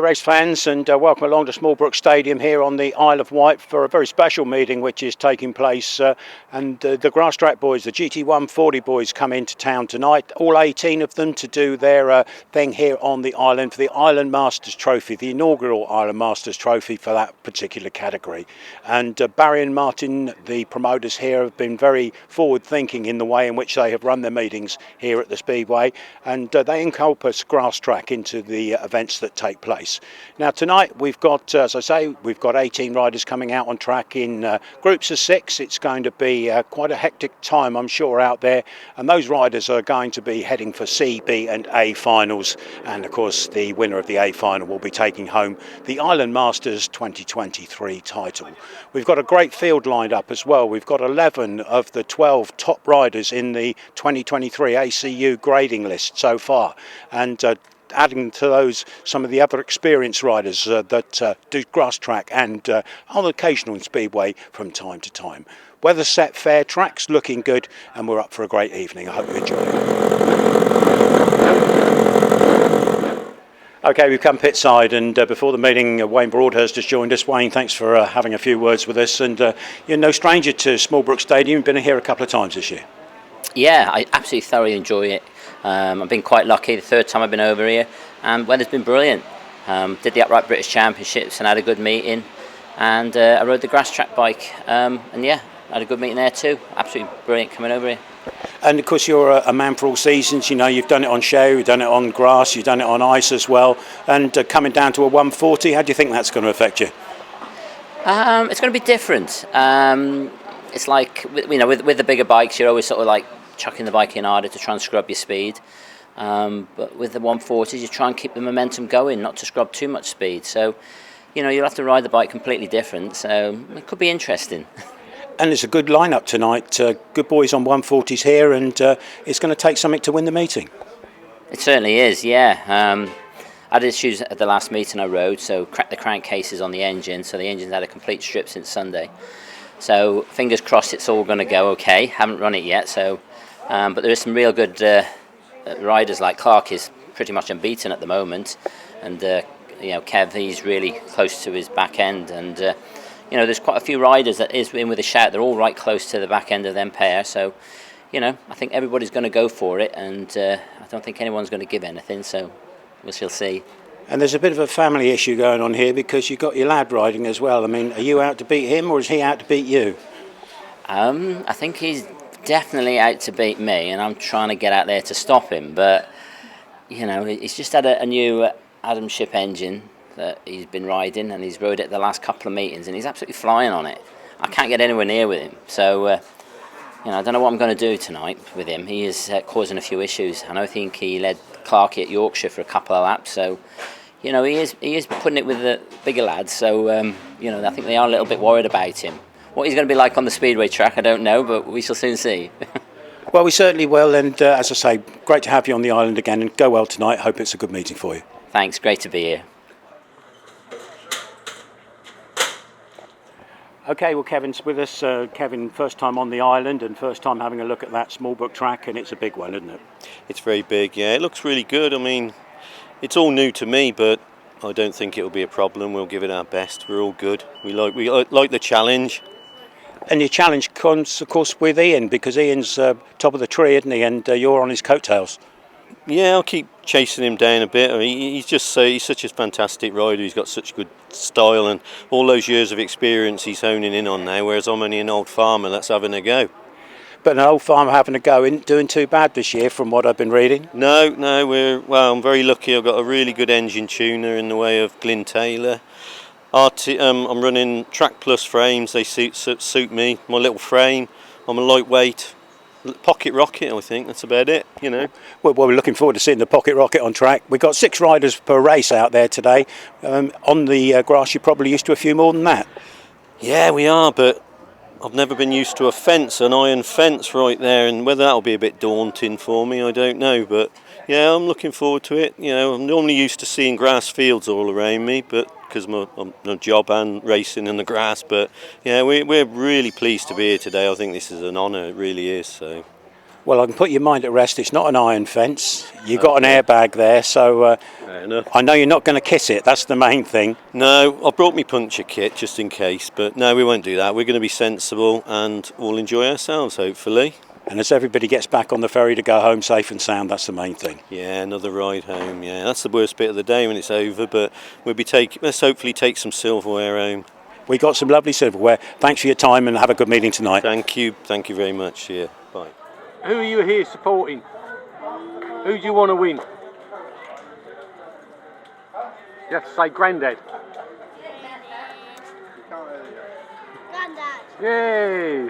race fans, and welcome along to Smallbrook Stadium here on the Isle of Wight for a very special meeting which is taking place, and the GrasstrackSPORT boys, the GT140 boys, come into town tonight, all 18 of them, to do their thing here on the island for the Island Masters Trophy, the inaugural Island Masters Trophy for that particular category. And Barry and Martin, the promoters here, have been very forward thinking in the way in which they have run their meetings here at the Speedway, and they encompass grass track into the events that take place. Now tonight we've got, as I say, we've got 18 riders coming out on track in groups of 6. It's going to be quite a hectic time, I'm sure, out there, and those riders are going to be heading for C, B and A finals, and of course the winner of the A final will be taking home the Island Masters 2023 title. We've got a great field lined up as well. We've got 11 of the 12 top riders in the 2023 ACU grading list so far, and adding to those some of the other experienced riders that do grass track and on occasional speedway from time to time. Weather set fair, track's looking good, and we're up for a great evening. I hope you enjoy it. Okay, we've come pit side, and before the meeting, Wayne Broadhurst has joined us. Wayne, thanks for having a few words with us, and you're no stranger to Smallbrook Stadium. You've been here a couple of times this year. Yeah, I absolutely thoroughly enjoy it. I've been quite lucky, the third time I've been over here, and weather's been brilliant. Did the Upright British Championships and had a good meeting, and I rode the grass track bike, and yeah, had a good meeting there too. Absolutely brilliant coming over here. And of course you're a man for all seasons. You know, you've done it on show, you've done it on grass, you've done it on ice as well, and coming down to a 140, how do you think that's going to affect you? It's going to be different. It's like, you know, with the bigger bikes, you're always sort of like chucking the bike in harder to try and scrub your speed, but with the 140s you try and keep the momentum going, not to scrub too much speed, so you know you'll have to ride the bike completely different, so it could be interesting. And it's a good lineup tonight, good boys on 140s here, and it's going to take something to win the meeting. It certainly is, yeah. I had issues at the last meeting I rode, so cracked the crankcases on the engine, so the engine's had a complete strip since Sunday, so fingers crossed it's all going to go okay. Haven't run it yet, so but there is some real good riders. Like Clark is pretty much unbeaten at the moment, and you know, Kev, he's really close to his back end, and you know, there's quite a few riders that is in with a shout. They're all right close to the back end of them pair, so you know, I think everybody's going to go for it, and I don't think anyone's going to give anything, so we shall see. And there's a bit of a family issue going on here, because you've got your lad riding as well. I mean, are you out to beat him, or is he out to beat you? I think he's definitely out to beat me, and I'm trying to get out there to stop him, but you know, he's just had a new Adam Ship engine that he's been riding, and he's rode it the last couple of meetings, and he's absolutely flying on it. I can't get anywhere near with him, so you know, I don't know what I'm going to do tonight with him. He is causing a few issues. I think he led Clarkie at Yorkshire for a couple of laps, so you know, he is putting it with the bigger lads, so you know, I think they are a little bit worried about him. What he's going to be like on the speedway track, I don't know, but we shall soon see. Well, we certainly will, and as I say, great to have you on the island again, and go well tonight. Hope it's a good meeting for you. Thanks, great to be here. Okay, well, Kevin's with us. Kevin, first time on the island and first time having a look at that Smallbrook track, and it's a big one, isn't it? It's very big, yeah. It looks really good. I mean, it's all new to me, but I don't think it'll be a problem. We'll give it our best. We're all good. We like the challenge. And your challenge comes, of course, with Ian, because Ian's top of the tree, isn't he? And you're on his coattails. Yeah, I'll keep chasing him down a bit. I mean, he's such a fantastic rider. He's got such good style, and all those years of experience he's honing in on now, whereas I'm only an old farmer that's having a go. But an old farmer having a go isn't doing too bad this year, from what I've been reading. No, I'm very lucky. I've got a really good engine tuner in the way of Glyn Taylor. I'm running Track Plus frames. They suit me. My little frame. I'm a lightweight pocket rocket. I think that's about it. You know. Well, we're looking forward to seeing the pocket rocket on track. We've got 6 riders per race out there today. On the grass, you're probably used to a few more than that. Yeah, we are, but I've never been used to a fence, an iron fence right there, and whether that'll be a bit daunting for me, I don't know. But yeah, I'm looking forward to it. You know, I'm normally used to seeing grass fields all around me, but because my job and racing in the grass. But yeah, we're really pleased to be here today. I think this is an honour, it really is. So. Well, I can put your mind at rest. It's not an iron fence. You've got an airbag there, so Fair enough. I know you're not going to kiss it. That's the main thing. No, I brought me puncture kit just in case, but no, we won't do that. We're going to be sensible and we'll enjoy ourselves, hopefully. And as everybody gets back on the ferry to go home safe and sound, that's the main thing. Yeah, another ride home. Yeah, that's the worst bit of the day when it's over, but let's hopefully take some silverware home. We got some lovely silverware. Thanks for your time and have a good meeting tonight. Thank you very much. Yeah, bye. Who are you here supporting? Who do you want to win? You have to say Grandad. Grandad. Yay!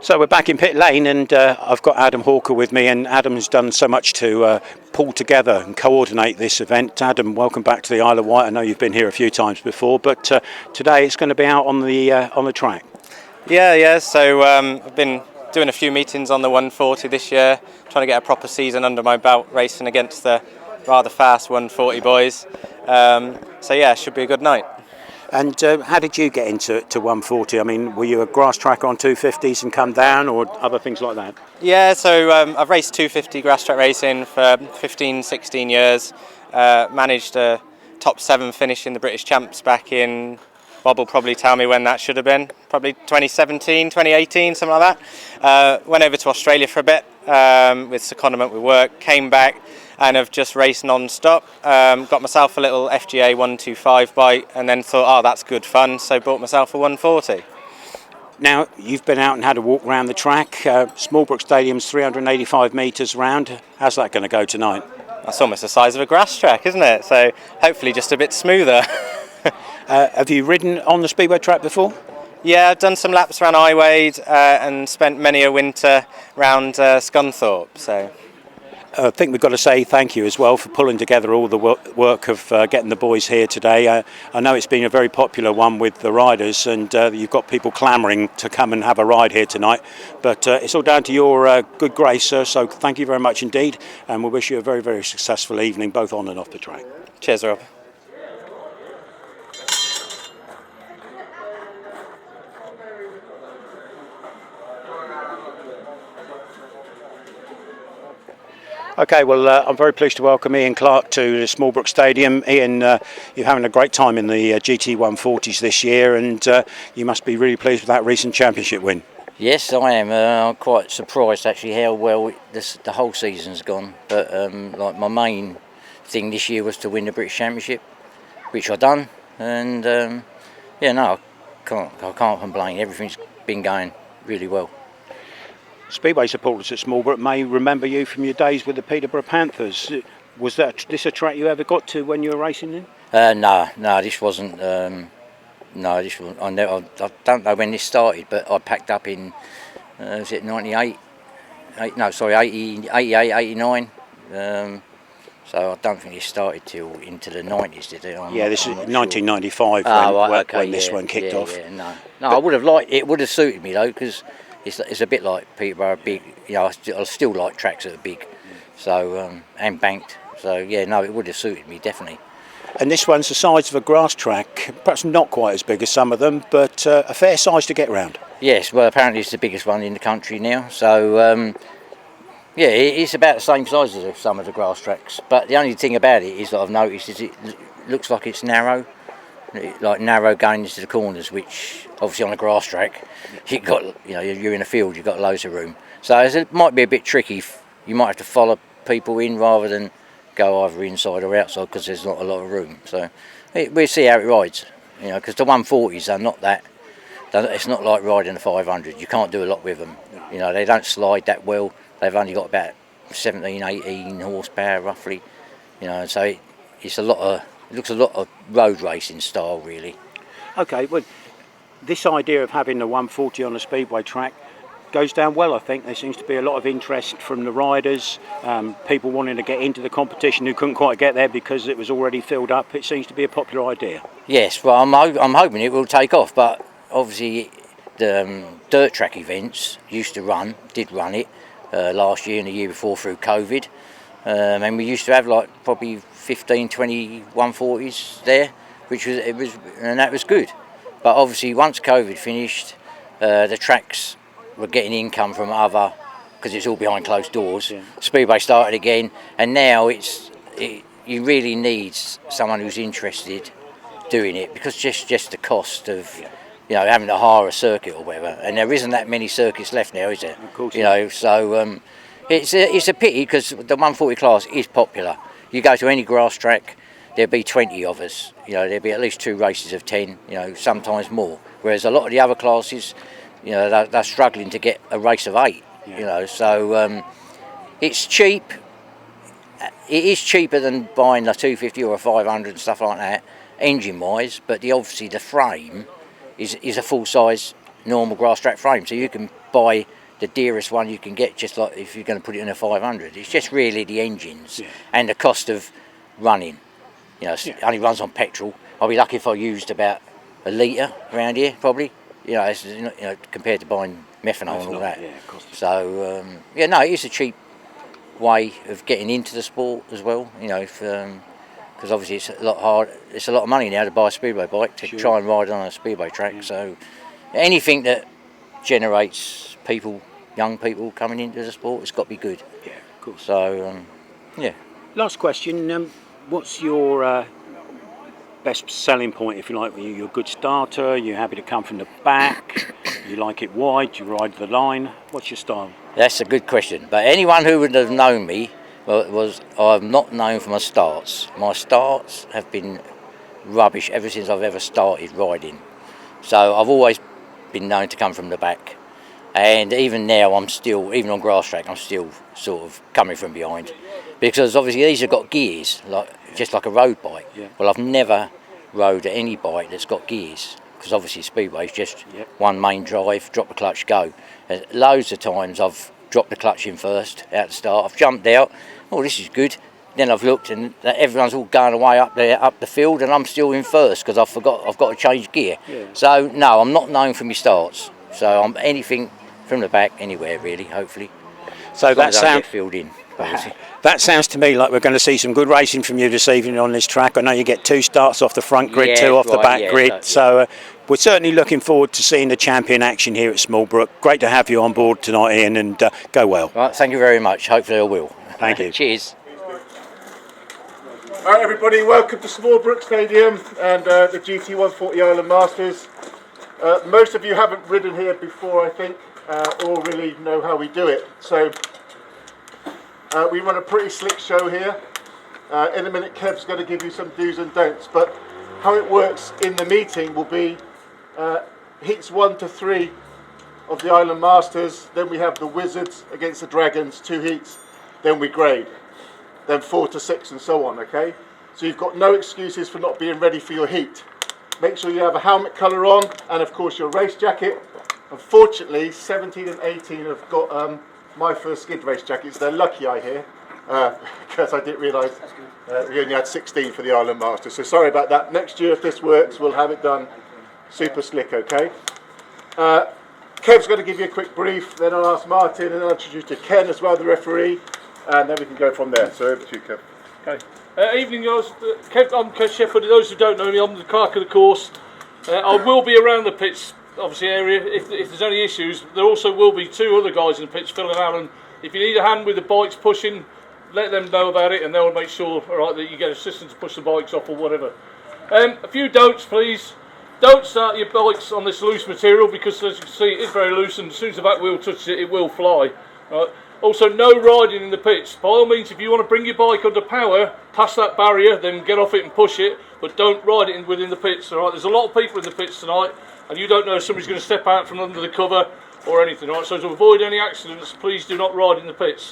So we're back in pit lane, and I've got Adam Hawker with me, and Adam's done so much to pull together and coordinate this event. Adam, welcome back to the Isle of Wight. I know you've been here a few times before, but today it's going to be out on the track. Yeah. So I've been doing a few meetings on the 140 this year, trying to get a proper season under my belt, racing against the rather fast 140 boys. So yeah, should be a good night. And how did you get into 140? I mean, were you a grass track on 250s and come down, or other things like that? Yeah, so I've raced 250 grass track racing for 15, 16 years. Managed a top 7 finish in the British Champs back in, Bob will probably tell me when that should have been, probably 2017, 2018, something like that. Went over to Australia for a bit with secondment with work, came back and have just raced non-stop. Got myself a little FGA 125 bike and then thought, oh, that's good fun, so bought myself a 140. Now, you've been out and had a walk around the track. Smallbrook Stadium's 385 metres round. How's that going to go tonight? That's almost the size of a grass track, isn't it? So hopefully just a bit smoother. Have you ridden on the speedway track before? Yeah, I've done some laps around Isle of Wight and spent many a winter round Scunthorpe. So I think we've got to say thank you as well for pulling together all the work of getting the boys here today. I know it's been a very popular one with the riders, and you've got people clamouring to come and have a ride here tonight. But it's all down to your good grace, sir, so thank you very much indeed, and we wish you a very, very successful evening, both on and off the track. Cheers, Rob. Okay, well, I'm very pleased to welcome Ian Clark to the Smallbrook Stadium. Ian, you're having a great time in the GT140s this year, and you must be really pleased with that recent championship win. Yes, I am. I'm quite surprised actually how well the whole season's gone. But like my main thing this year was to win the British Championship, which I've done, and I can't complain. Everything's been going really well. Speedway supporters at Smallbrook may remember you from your days with the Peterborough Panthers. Was this a track you ever got to when you were racing then? No, this wasn't. This wasn't. I don't know when this started, but I packed up in, was it 98? 88, 89. So I don't think it started till into the 90s, did it? This is 1995 when this one kicked off. Yeah, no, I would have liked it. Would have suited me though, because it's a bit like Peterborough, big. I still like tracks that are big, so and banked. So it would have suited me definitely. And this one's the size of a grass track, perhaps not quite as big as some of them, but a fair size to get round. Yes, well apparently it's the biggest one in the country now. So it's about the same size as some of the grass tracks. But the only thing about it is that I've noticed is it looks like it's narrow. Like narrow going into the corners, which obviously on a grass track you're in a field, you've got loads of room, so it might be a bit tricky. You might have to follow people in rather than go either inside or outside because there's not a lot of room. So we'll see how it rides, because the 140s are not that, it's not like riding a 500. You can't do a lot with them. They don't slide that well. They've only got about 17, 18 horsepower roughly, so it's a lot of. It looks a lot of road racing style, really. Okay, well, this idea of having the 140 on a speedway track goes down well, I think. There seems to be a lot of interest from the riders, people wanting to get into the competition who couldn't quite get there because it was already filled up. It seems to be a popular idea. Yes, well, I'm hoping it will take off, but obviously the dirt track events did run it last year and the year before through COVID. And we used to have like probably 15, 20 140s there, and that was good. But obviously once COVID finished, the tracks were getting income from other because it's all behind closed doors. Yeah. Speedway started again, and now you really need someone who's interested doing it, because just the cost of having to hire a circuit or whatever, and there isn't that many circuits left now, is there? Of course. So it's a pity, because the 140 class is popular. You go to any grass track, there'll be 20 of us. There'll be at least 2 races of 10. Sometimes more. Whereas a lot of the other classes, they're struggling to get a race of 8. Yeah. So it's cheap. It is cheaper than buying a 250 or a 500 and stuff like that, engine-wise. But obviously the frame is a full-size normal grass track frame, so you can buy the dearest one you can get, just like if you're going to put it in a 500. It's just really the engines and the cost of running. It only runs on petrol. I'll be lucky if I used about a litre around here, probably. It's, compared to buying methanol and all that. Yeah, of course. So no, it is a cheap way of getting into the sport as well. Because obviously it's a lot hard. It's a lot of money now to buy a speedway bike to try and ride on a speedway track. Yeah. So anything that generates young people coming into the sport, it's got to be good. Yeah, of course. So Last question. What's your best selling point, if you like? You're a good starter. You're happy to come from the back. You like it wide. You ride the line. What's your style? That's a good question. But anyone who would have known me I'm not known for my starts. My starts have been rubbish ever since I've ever started riding. So I've always been known to come from the back. And even now, even on grass track, I'm still sort of coming from behind. Because obviously these have got gears, just like a road bike. Yeah. Well, I've never rode any bike that's got gears, because obviously speedway is just one main drive, drop the clutch, go. And loads of times I've dropped the clutch in first at the start. I've jumped out. Oh, this is good. Then I've looked and everyone's all going away up there, up the field, and I'm still in first because I've got to change gear. Yeah. So no, I'm not known for my starts. So I'm anything from the back, anywhere really, hopefully. So that sounds filled in. Obviously. That sounds to me like we're going to see some good racing from you this evening on this track. I know you get 2 starts off the front grid, 2 off the back grid. So we're certainly looking forward to seeing the champion action here at Smallbrook. Great to have you on board tonight, Ian, and go well. Right, thank you very much. Hopefully I will. Thank you. Cheers. All right, everybody, welcome to Smallbrook Stadium and the GT140 Island Masters. Most of you haven't ridden here before, I think, or really know how we do it. So we run a pretty slick show here. In a minute, Kev's going to give you some do's and don'ts, but how it works in the meeting will be heats 1 to 3 of the Island Masters, then we have the Wizards against the Dragons, 2 heats, then we grade, then 4 to 6 and so on, okay? So you've got no excuses for not being ready for your heat. Make sure you have a helmet colour on and of course your race jacket. Unfortunately, 17 and 18 have got my first skid race jackets. They're lucky, I hear, because I didn't realise we only had 16 for the Island Masters. So sorry about that. Next year, if this works, we'll have it done super slick, okay? Kev's going to give you a quick brief, then I'll ask Martin, and I'll introduce you to Ken as well, the referee, and then we can go from there. So over to you, Kev. Okay. Evening, guys. I'm Kev Shepard. For those who don't know me, I'm the clerk of the course. I will be around the pitch, obviously, area. If there's any issues, there also will be 2 other guys in the pitch, Phil and Alan. If you need a hand with the bikes pushing, let them know about it, and they'll make sure, all right, that you get assistance to push the bikes off or whatever. A few don'ts, please. Don't start your bikes on this loose material, because as you can see, it is very loose, and as soon as the back wheel touches it, it will fly. Right? Also, no riding in the pitch. By all means, if you want to bring your bike under power, past that barrier, then get off it and push it, but don't ride it within the pitch. All right? There's a lot of people in the pitch tonight, and you don't know if somebody's going to step out from under the cover or anything. Right? So to avoid any accidents, please do not ride in the pitch.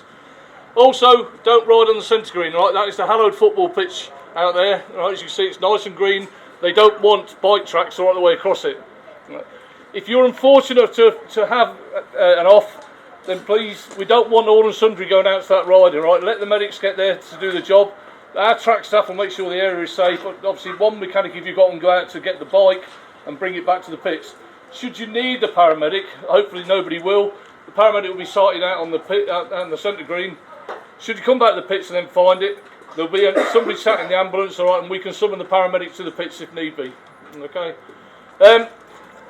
Also, don't ride on the centre green. Right? That is the hallowed football pitch out there. Right? As you can see, it's nice and green. They don't want bike tracks right the way across it. Right? If you're unfortunate to have an off, then please, we don't want all and sundry going out to that rider, right? Let the medics get there to do the job. Our track staff will make sure the area is safe. Obviously, one mechanic, if you've got them, go out to get the bike and bring it back to the pits. Should you need the paramedic, hopefully nobody will, the paramedic will be sighted out on the pit, on the centre green. Should you come back to the pits and then find it, there'll be somebody sat in the ambulance, all right, and we can summon the paramedic to the pits if need be. Okay.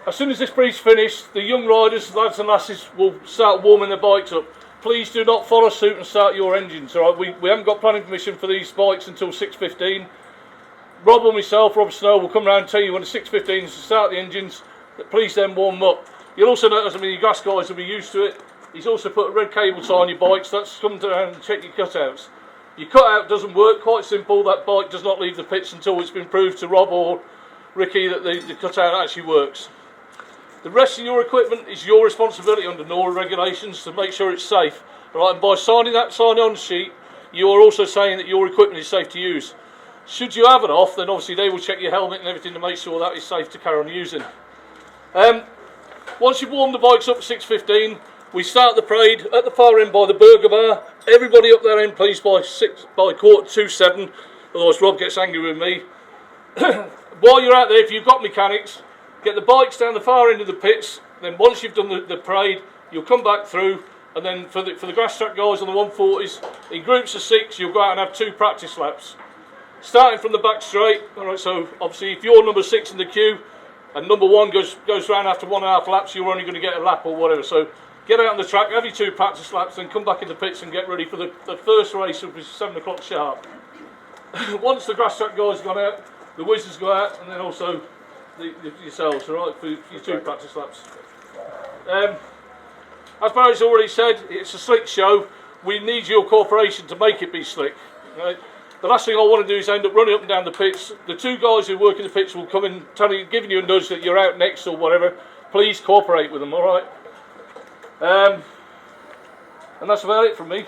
As soon as this brief's finished, the young riders, lads and lasses, will start warming their bikes up. please do not follow suit and start your engines. All right, we haven't got planning permission for these bikes until 6:15. Rob or myself, Rob Snow, will come round and tell you when the 6:15 is to start the engines. That please then warm them up. You'll also notice, I mean, your gas guys will be used to it. He's also put a red cable tie on your bikes. That's come down and check your cutouts. Your cutout doesn't work. Quite simple. That bike does not leave the pits until it's been proved to Rob or Ricky that the cutout actually works. The rest of your equipment is your responsibility under NORA regulations to make sure it's safe. Right, and by signing that sign-on sheet, you are also saying that your equipment is safe to use. Should you have it off, then obviously they will check your helmet and everything to make sure that is safe to carry on using. Once you've warmed the bikes up at 6:15, we start the parade at the far end by the burger bar. Everybody up there end, please, by 7:15, otherwise Rob gets angry with me. While you're out there, if you've got mechanics, get the bikes down the far end of the pits. Then once you've done the parade, you'll come back through, and then for the grass track guys on the 140s, in groups of 6, you'll go out and have 2 practice laps. Starting from the back straight. All right, so obviously if you're number 6 in the queue, and number 1 goes round after 1.5 laps, you're only going to get a lap or whatever. So get out on the track, have your 2 practice laps, then come back in the pits and get ready for the first race, which is 7 o'clock sharp. Once the grass track guys gone out, the whizzes go out, and then also yourselves, all right, for your 2 practice laps. As Barry's already said, it's a slick show. We need your cooperation to make it be slick. Right? The last thing I want to do is end up running up and down the pits. The 2 guys who work in the pits will come in, giving you a nudge that you're out next or whatever. Please cooperate with them, all right? And that's about it from me.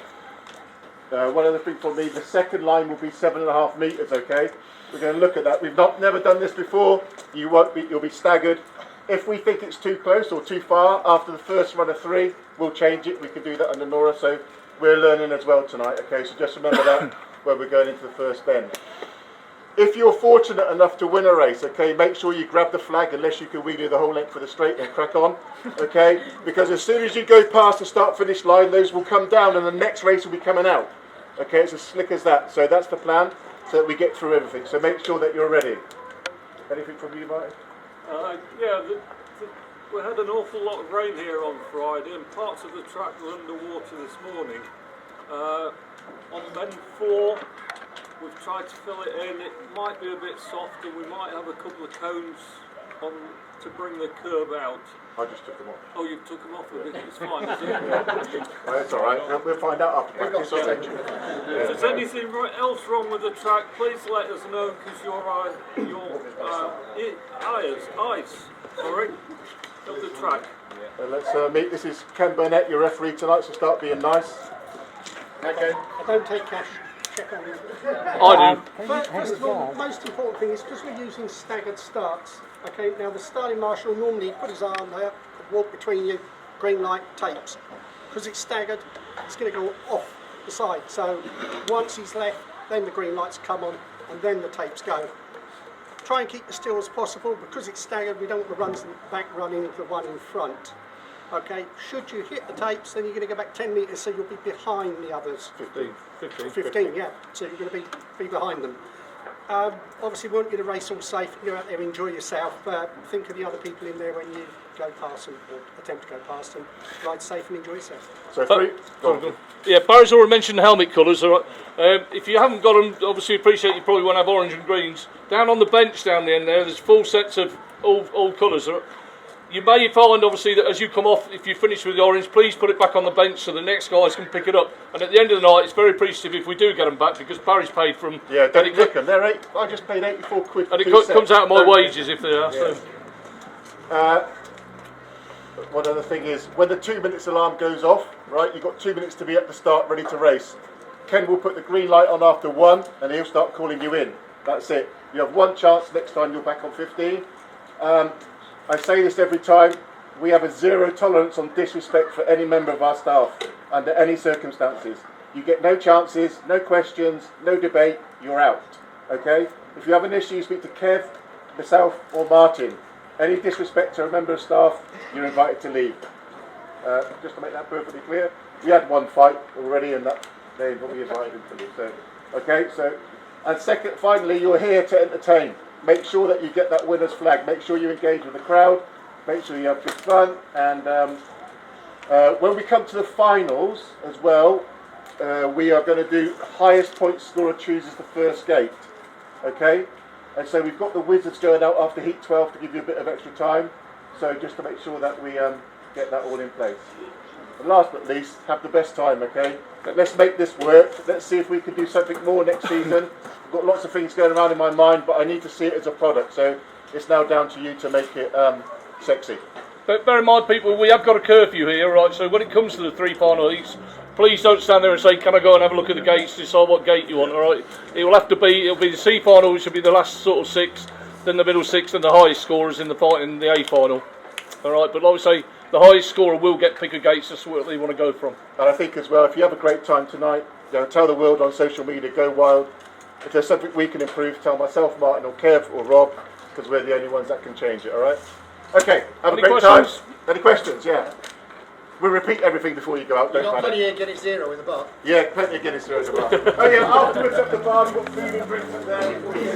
One other thing for me, the second line will be 7.5 metres, okay? We're going to look at that. We've never done this before. You'll be staggered. If we think it's too close or too far, after the first run of 3, we'll change it. We can do that under NORA, so we're learning as well tonight, okay? So just remember that when we're going into the first bend. If you're fortunate enough to win a race, okay, make sure you grab the flag unless you can wheelie the whole length for the straight and crack on, okay? Because as soon as you go past the start-finish line, those will come down and the next race will be coming out. Okay, it's as slick as that. So that's the plan, so that we get through everything. So make sure that you're ready. Anything from you, Martin? Yeah, we had an awful lot of rain here on Friday and parts of the track were underwater this morning. On bend 4, we've tried to fill it in. It might be a bit soft and we might have a couple of cones on to bring the curb out. I just took them off. Oh, you took them off a bit, it's fine, is it? Well, that's all right. We'll find out after practice. If there's anything else wrong with the track, please let us know because your eyes of the track. Let's meet. This is Ken Burnett, your referee tonight, so start being nice. Okay. I don't take cash. Check on it. I do. First of all, most important thing is because we're using staggered starts. Okay, now the starting marshal normally put his arm there, walk between you, green light, tapes. Because it's staggered, it's going to go off the side. So once he's left, then the green lights come on, and then the tapes go. Try and keep as still as possible. Because it's staggered, we don't want the runs back running into the one in front. Okay, should you hit the tapes, then you're going to go back 10 metres, so you'll be behind the others. 15, yeah, so you're going to be behind them. Obviously, we want you to race all safe, go out there, enjoy yourself, think of the other people in there when you go past them, or attempt to go past them, ride safe and enjoy yourself. So 3, go on. Yeah, Barry's already mentioned helmet colours. All right. If you haven't got them, obviously appreciate you probably won't have orange and greens. Down on the bench down the end there's full sets of all colours. All right. You may find, obviously, that as you come off, if you finish with the orange, please put it back on the bench so the next guys can pick it up. And at the end of the night, it's very appreciative if we do get them back because Barry's paid for them. Yeah, don't nick them. I just paid 84 quid for and 2 it comes out of my wages if they are. Yeah. So. One other thing is, when the 2 minutes alarm goes off, right, you've got 2 minutes to be at the start, ready to race. Ken will put the green light on after 1, and he'll start calling you in. That's it. You have 1 chance next time you're back on 15. I say this every time, we have a 0 tolerance on disrespect for any member of our staff, under any circumstances. You get no chances, no questions, no debate, you're out, okay? If you have an issue, you speak to Kev, myself, or Martin. Any disrespect to a member of staff, you're invited to leave. Just to make that perfectly clear, we had 1 fight already, and that they invited him to leave. So, okay, so, and second, finally, you're here to entertain. Make sure that you get that winner's flag. Make sure you engage with the crowd. Make sure you have good fun. And When we come to the finals as well, we are going to do highest point scorer chooses the first gate. Okay? And so we've got the Wizards going out after Heat 12 to give you a bit of extra time. So just to make sure that we get that all in place. And last but not least, have the best time, okay? Let's make this work. Let's see if we can do something more next season. I've got lots of things going around in my mind, but I need to see it as a product. So it's now down to you to make it sexy. But bear in mind, people, we have got a curfew here, right? So when it comes to the 3 final heats, please don't stand there and say, can I go and have a look at the gates, decide what gate you want, all right? It'll be the C final, which will be the last sort of 6, then the middle 6, and the highest scorers in the A final. All right, but like I say, the highest scorer will get pick of gates. That's what they want to go from. And I think as well, if you have a great time tonight, tell the world on social media, go wild. If there's something we can improve, tell myself, Martin, or Kev, or Rob, because we're the only ones that can change it, all right? Okay, have a great time. Any questions? Yeah. We'll repeat everything before you go out. You've got plenty of Guinness Zero in the bar. Yeah, plenty of Guinness Zero in the bar. Oh yeah, afterwards at the bar, we've got food and drinks up there. Before you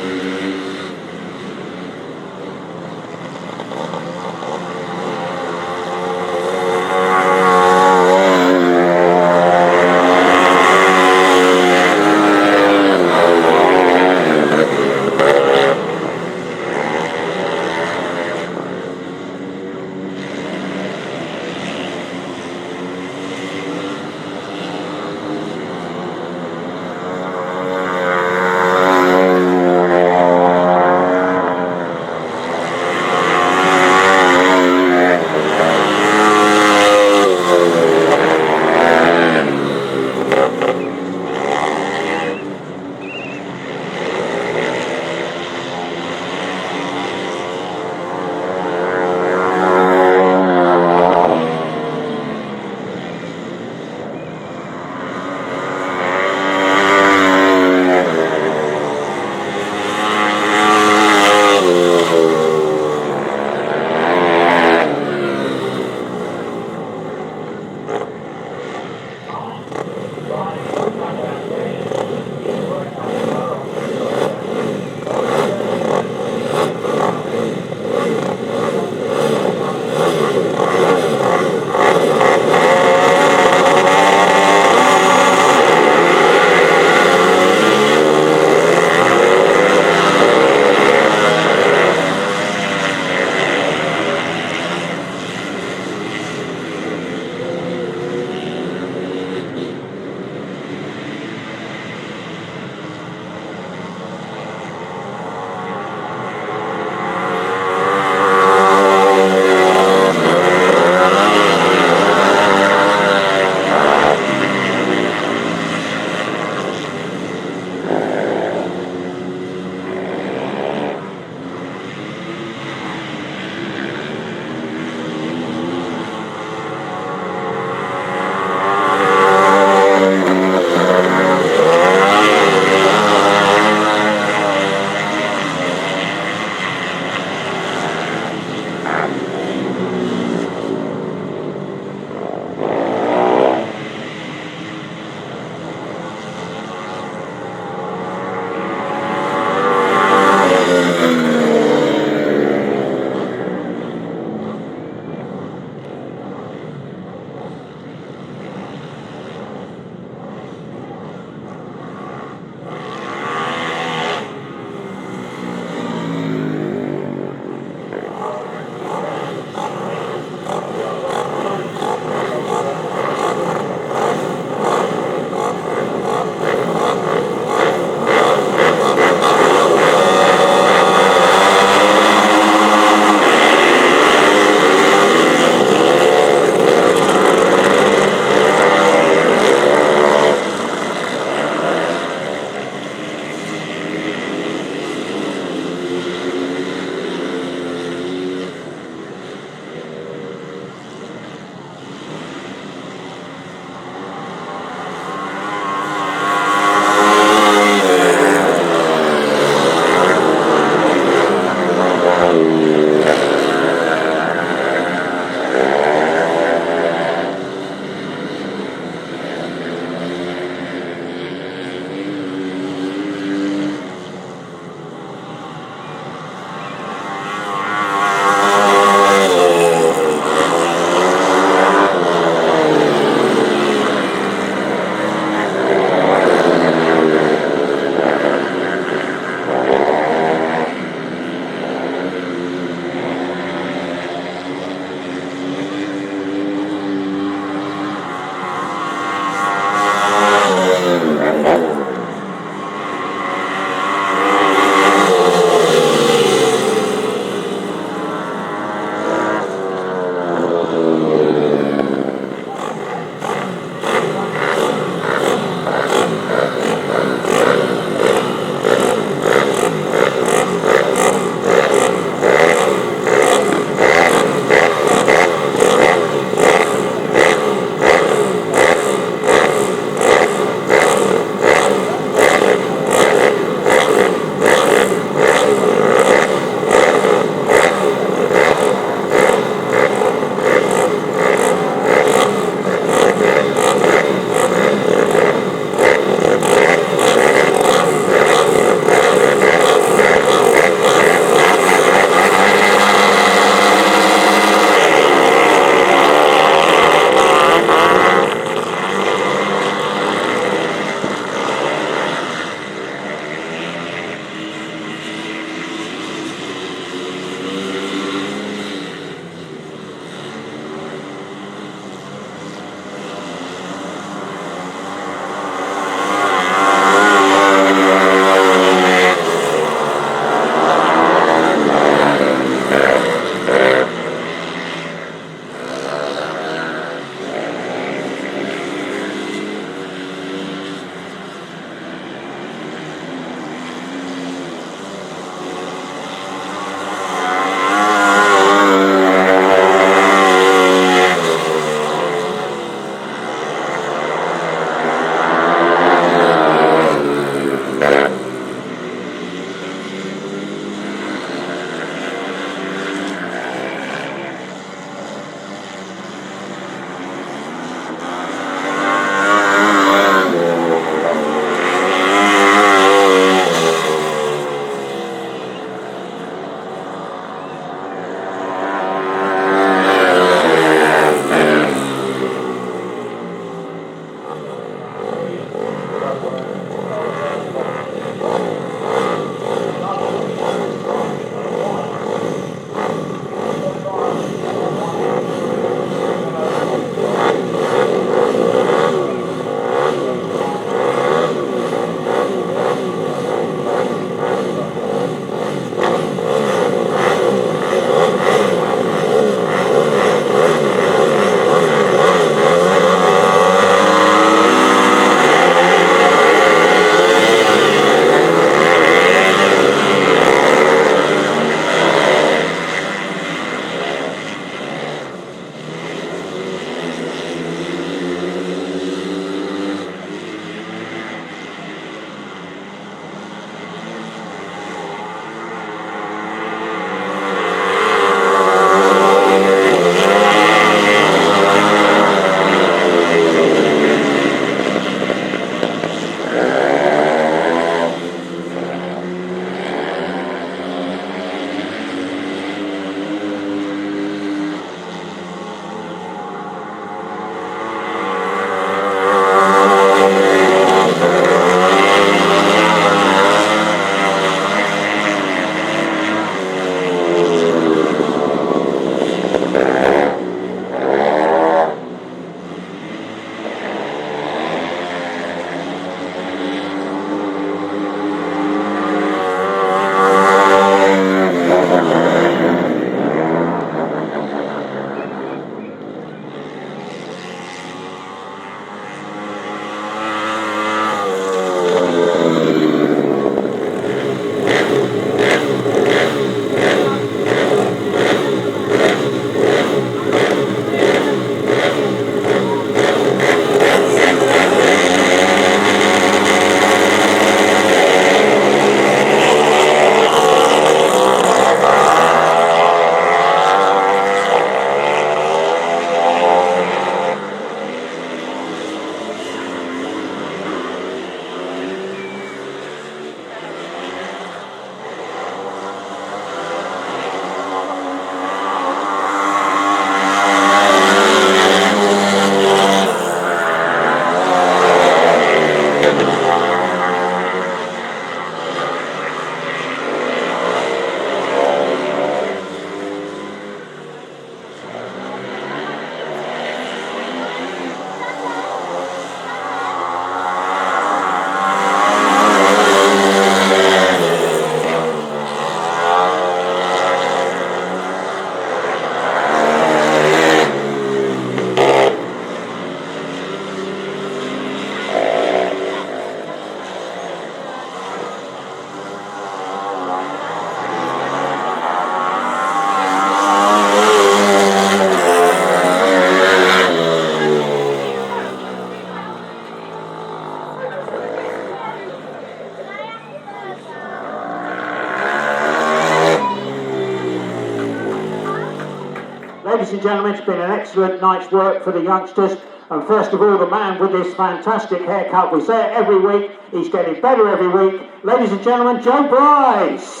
ladies and gentlemen, it's been an excellent night's work for the youngsters. And first of all, the man with this fantastic haircut, we say it every week, he's getting better every week. Ladies and gentlemen, Joe Bryce.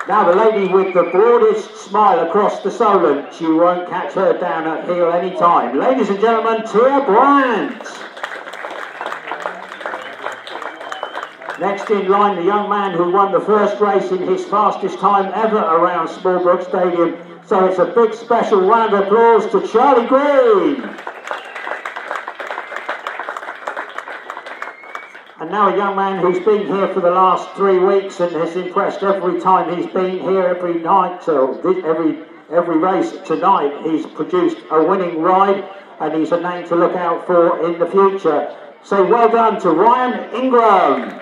Now the lady with the broadest smile across the Solent, you won't catch her down at heel any time. Ladies and gentlemen, Tia Brandt. Next in line, the young man who won the first race in his fastest time ever around Smallbrook Stadium. So it's a big special round of applause to Charlie Green. And now a young man who's been here for the last 3 weeks and has impressed every time he's been here, every night, so every race tonight. He's produced a winning ride and he's a name to look out for in the future. So well done to Ryan Ingram.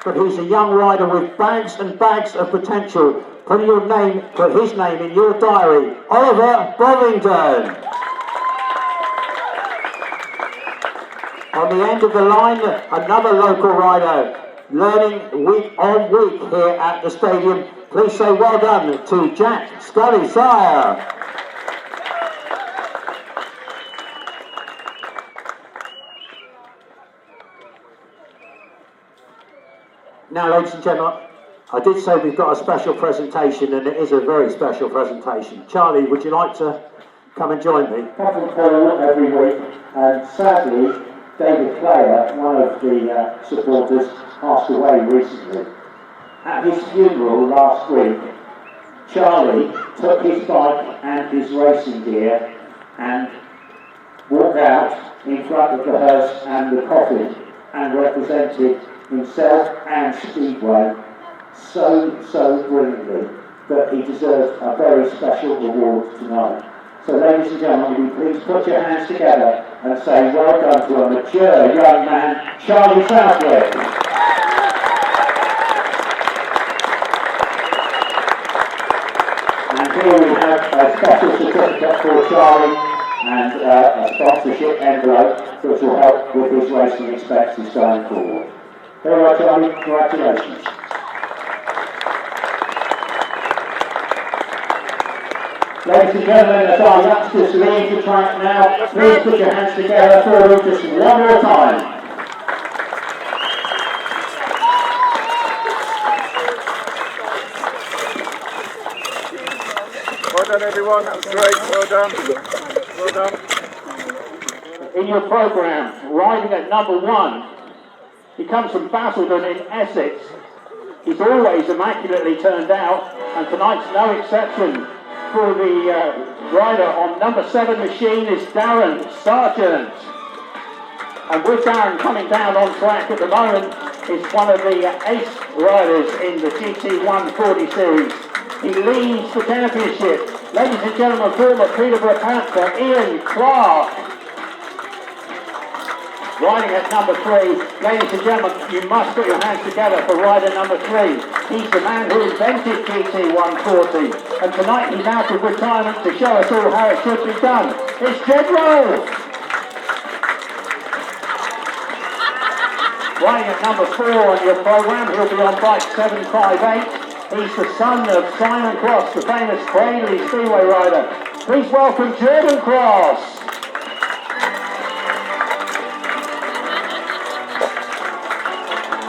But he's a young rider with bags and bags of potential. Put his name in your diary, Oliver Bovington. On the end of the line, another local rider, learning week on week here at the stadium. Please say well done to Jack Scully Sire. Now, ladies and gentlemen, I did say we've got a special presentation, and it is a very special presentation. Charlie, would you like to come and join me? Kevin Gwillam every week, and sadly, David Player, one of the supporters, passed away recently. At his funeral last week, Charlie took his bike and his racing gear and walked out in front of the hearse and the coffin and represented himself and Speedway so brilliantly that he deserves a very special reward tonight. So ladies and gentlemen, will you please put your hands together and say well done to a mature young man, Charlie Southwick. And here we have a special certificate for Charlie and a sponsorship envelope which will help with his racing expenses going forward. There you are, Charlie. Congratulations. Ladies and gentlemen, as our youngsters leave the track now, please put your hands together for them just one more time. Well done, everyone. That was great. Well done. Well done. In your programme, riding at number 1, he comes from Basildon in Essex. He's always immaculately turned out, and tonight's no exception. For the rider on number 7 machine is Darren Sargent. And with Darren coming down on track at the moment is one of the ace riders in the GT140 series. He leads the championship. Ladies and gentlemen, former Peterborough Panther Ian Clark. Riding at number 3, ladies and gentlemen, you must put your hands together for rider number 3. He's the man who invented GT140, and tonight he's out of retirement to show us all how it should be done. It's Jedro! Riding at number 4 on your programme, he'll be on bike 758. He's the son of Simon Cross, the famous Cradley Speedway rider. Please welcome Jordan Cross.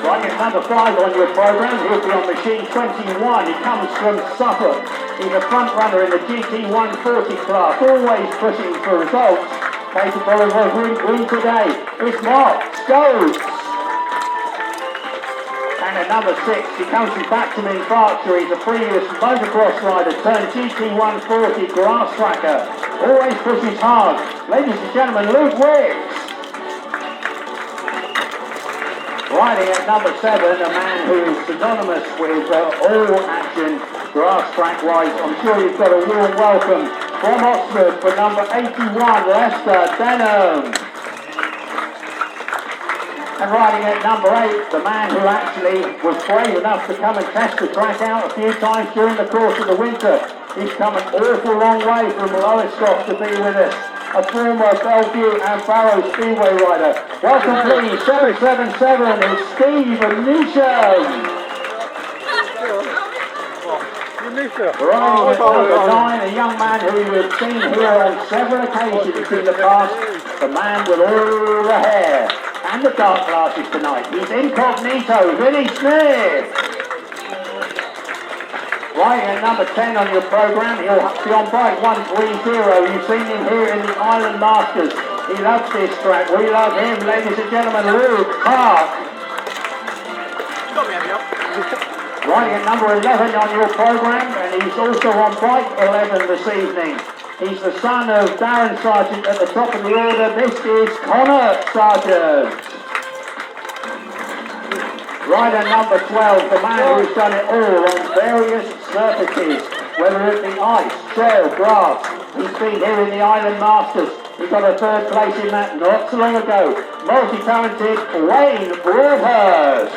Riding at number 5 on your programme, he'll be on machine 21. He comes from Suffolk. He's a front runner in the GT140 class, always pushing for results. Capable of win today. It's Mark Stokes. And at number 6, he comes from Patron in Berkshire. He's a previous motocross rider turned GT140 grass tracker. Always pushes hard. Ladies and gentlemen, Luke Wicks. Riding at number 7, a man who is synonymous with all action grass track wise. I'm sure you've got a warm welcome from Oxford for number 81, Lester Denham. And riding at number 8, the man who actually was brave enough to come and test the track out a few times during the course of the winter. He's come an awful long way from Lowestoft to be with us. A former Bellevue and Barrow Speedway rider. Welcome please, 777 is Steve Newsham. Riding at number 9, a young man who you've seen here on several occasions in the past, the man with all the hair and the dark glasses tonight. He's incognito, Vinny Smith. Riding at number 10 on your programme, he'll be on bike 130. You've seen him here in the Island Masters. He loves this track. We love him, ladies and gentlemen. Luke Park. Riding at number 11 on your programme, and he's also on bike 11 this evening. He's the son of Darren Sargent at the top of the order. This is Connor Sargent. Rider number 12, the man who's done it all on various surfaces, whether it be ice, trail, grass. He's been here in the Island Masters. He got a third place in that not so long ago. Multi-talented Wayne Broadhurst.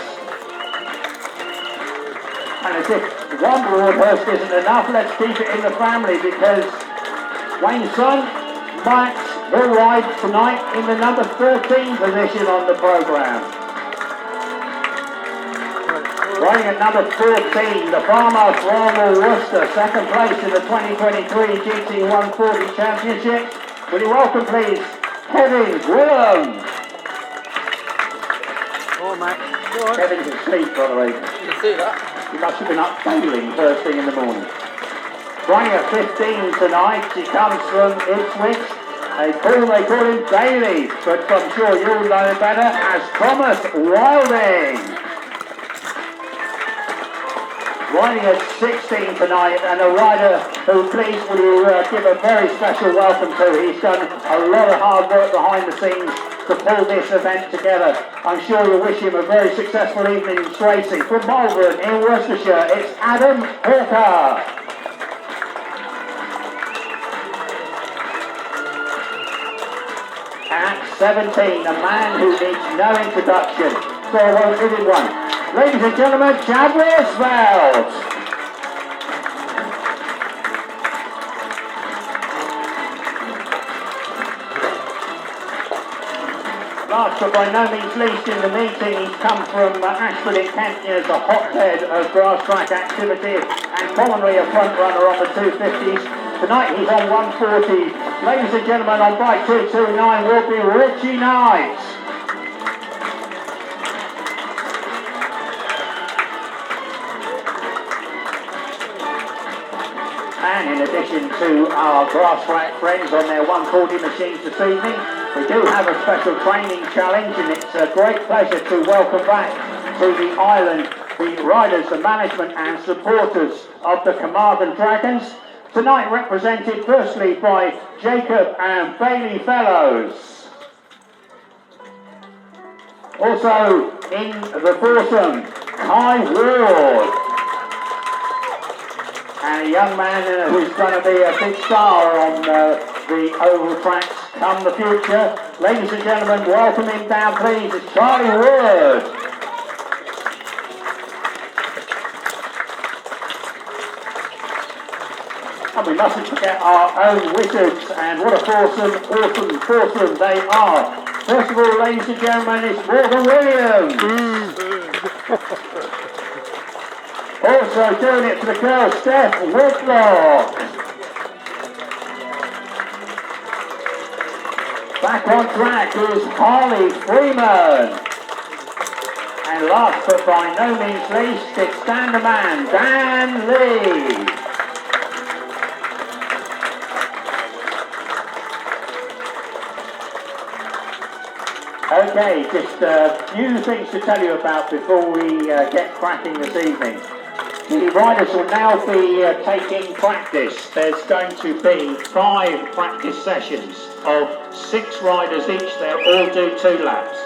And as if one Broadhurst isn't enough, let's keep it in the family, because Wayne's son, Max, will ride tonight in the number 13 position on the programme. Riding at number 14, the farmer from Worcester, second place in the 2023 GT140 Championship. Will you welcome, please, Kevin Gwillam. Oh, Max. Go on. Kevin's asleep, by the way. You can see that. He must have been up bailing first thing in the morning. Riding at 15 tonight, he comes from Ipswich. They call him Bailey, but I'm sure you'll know him better as Thomas Wilding. Riding at 16 tonight, and a rider who, please, will you give a very special welcome to. He's done a lot of hard work behind the scenes to pull this event together. I'm sure you'll wish him a very successful evening's racing. From Malvern in Worcestershire, it's Adam Hawker. At 17, a man who needs no introduction, so I won't give him one. Ladies and gentlemen, Chad Wirtzfeld. Last but by no means least in the meeting, he's come from Ashford in Kent as a hotbed of grass track activity and commonly a front runner on the 250s. Tonight he's on 140. Ladies and gentlemen, on bike 229 will be Richie Knight. And in addition to our grass track friends on their 140 machines this evening, we do have a special training challenge, and it's a great pleasure to welcome back to the island the riders, the management and supporters of the Carmarthen Dragons. Tonight represented firstly by Jacob and Bailey Fellows. Also in the foursome, Kai Ward. And a young man who's going to be a big star on the oval tracks come the future. Ladies and gentlemen, welcome him down, please. It's Charlie Wood. And we mustn't forget our own wizards, and what a foursome they are. First of all, ladies and gentlemen, it's Morgan Williams. Also doing it for the girls, Steph Whitlock. Back on track is Harley Freeman. And last but by no means least, it's Dan the Man, Dan Lee. Okay, just a few things to tell you about before we get cracking this evening. The riders will now be taking practice. There's going to be 5 practice sessions of 6 riders each. They'll all do 2 laps.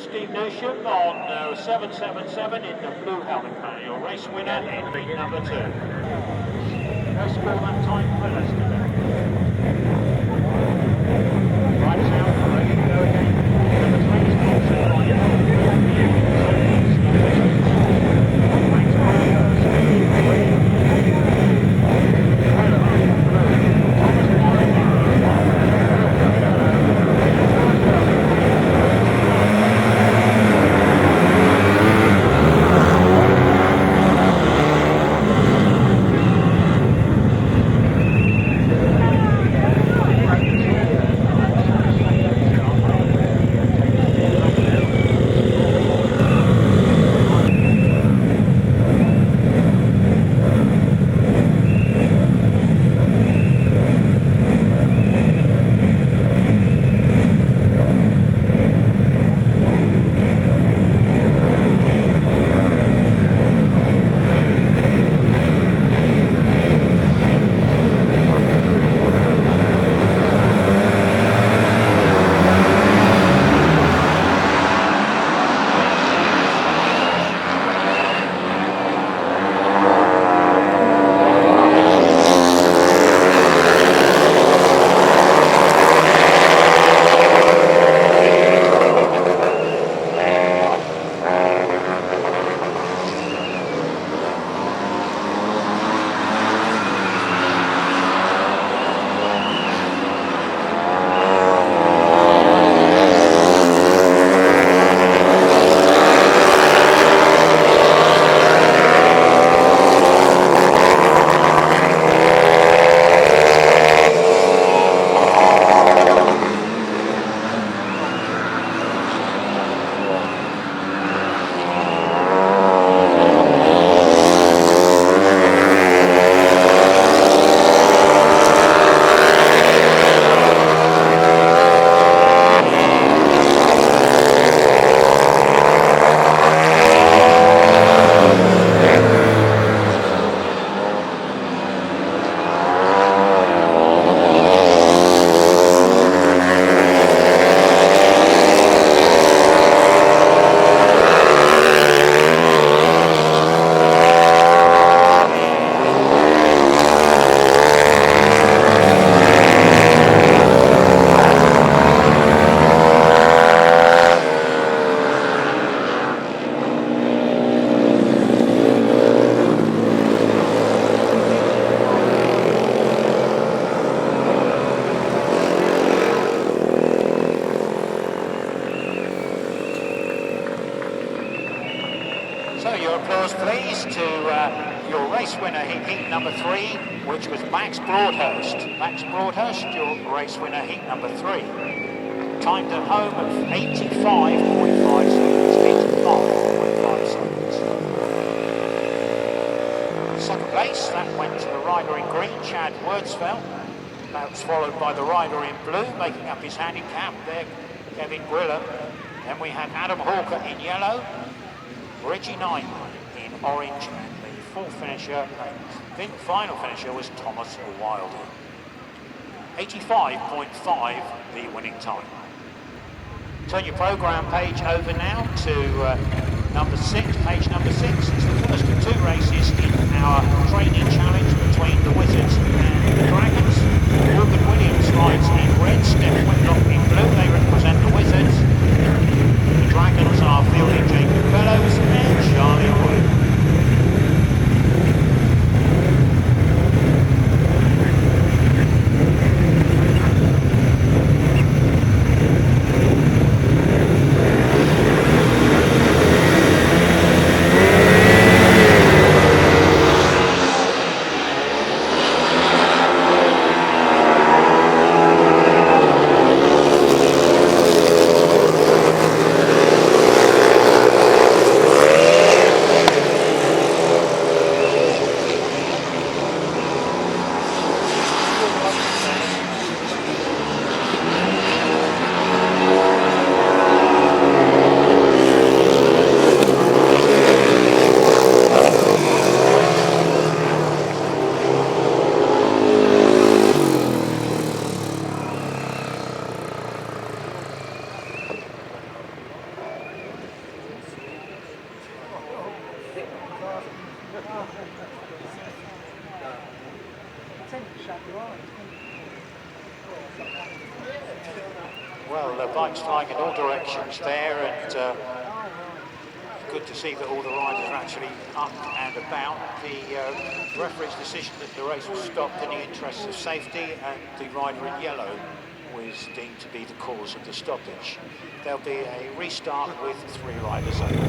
Steve Newsham on 777 in the blue helmet car, your race winner in heat number 2. Let's score that time for us today. Right out, ready to go again. Number 3 is not set on So your applause please to your race winner in heat number 3, which was Max Broadhurst. Max Broadhurst, your race winner heat number 3. Timed at home of 85.5 seconds, 85.5 seconds. Second place, that went to the rider in green, Chad Wirtzfeld. That was followed by the rider in blue, making up his handicap there, Kevin Gwillam. Then we had Adam Hawker in yellow, Reggie Knight in orange, and the fourth finisher, the final finisher, was Thomas Wilder. 85.5 the winning time. Turn your programme page over now to number 6, page number 6. It's the first of 2 races in our training challenge between the Wizards and the Dragons. Morgan Williams rides in red, Steph Whitlock in blue, they represent the Wizards. The Dragons are fielding Jacob Bellows and Charlie Wood. Well, the bike's flying in all directions there, and good to see that all the riders are actually up and about. The referee's decision that the race was stopped in the interests of safety, and the rider in yellow was deemed to be the cause of the stoppage. There'll be a restart with 3 riders over.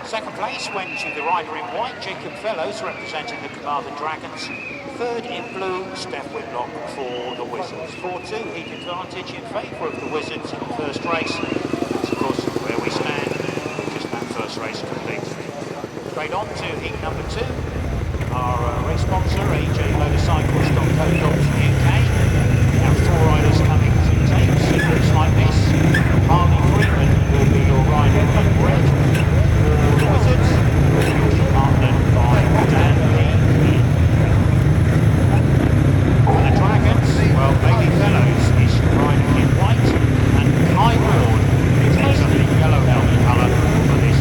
Second place went to the rider in white, Jacob Fellows, representing the Carmarthen Dragons. Third in blue, Steph Whitlock for the Wizards. 4-2, heat advantage in favour of the Wizards in the first race. That's of course where we stand, just that first race complete. Straight on to heat number 2. Our race sponsor, AJMotorcycles.co.uk. Now 4 riders coming to tapes. It looks like this. Harley Freeman will be your rider in red. The Wizards, partnered by Dan Lee. For the Dragons, well, Bailey Fellows is riding in white, and Kai Ward is using the yellow helmet colour for this.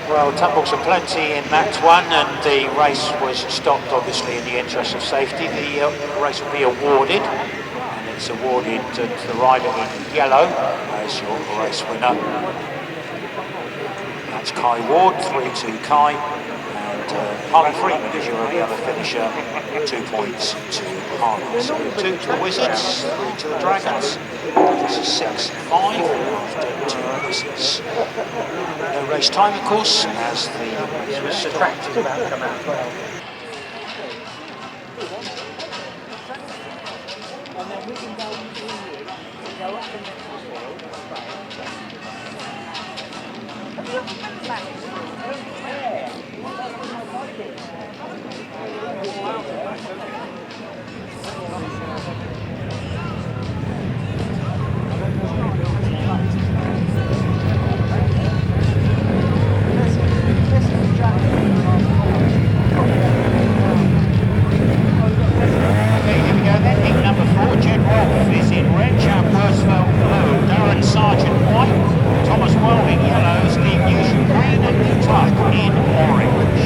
Well, tumbles aplenty in that one, and the race was stopped obviously in the interest of safety. The race will be awarded, and it's awarded to the rider in yellow as your race winner. That's Kai Ward, 3-2 Kai, and Harley Freeman is your only other finisher, 2 points to Harley. So 2 to the Wizards, 3 to the Dragons. This is 6-5 after 2 races. No race time, of course, as the race was stopped. Chad Wirtzfeld blue, Darren Sargent white, Thomas Welding yellow, Steve Newsham green, and Tuck in orange.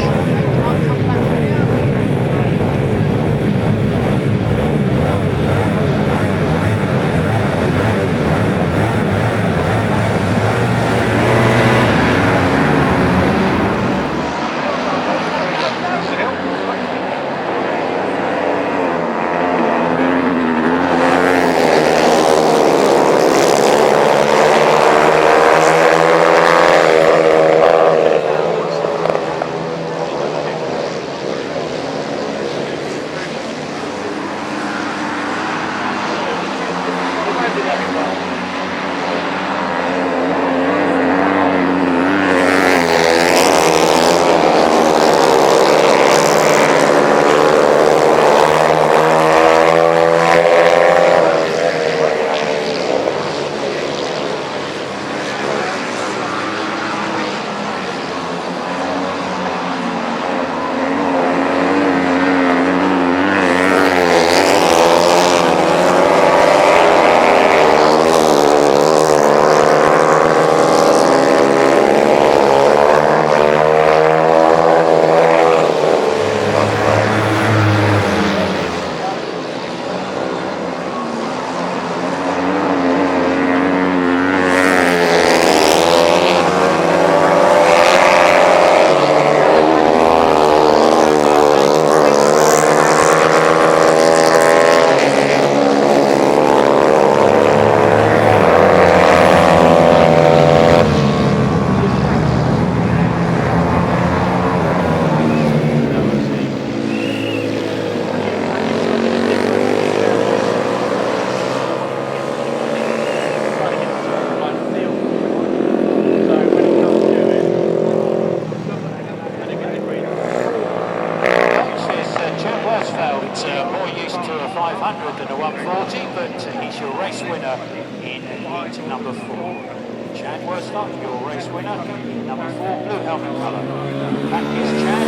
More used to a 500 than a 140, but he's your race winner in heat number 4. Chad Wirtzfeld, your race winner in number 4, blue helmet colour. That is Chad.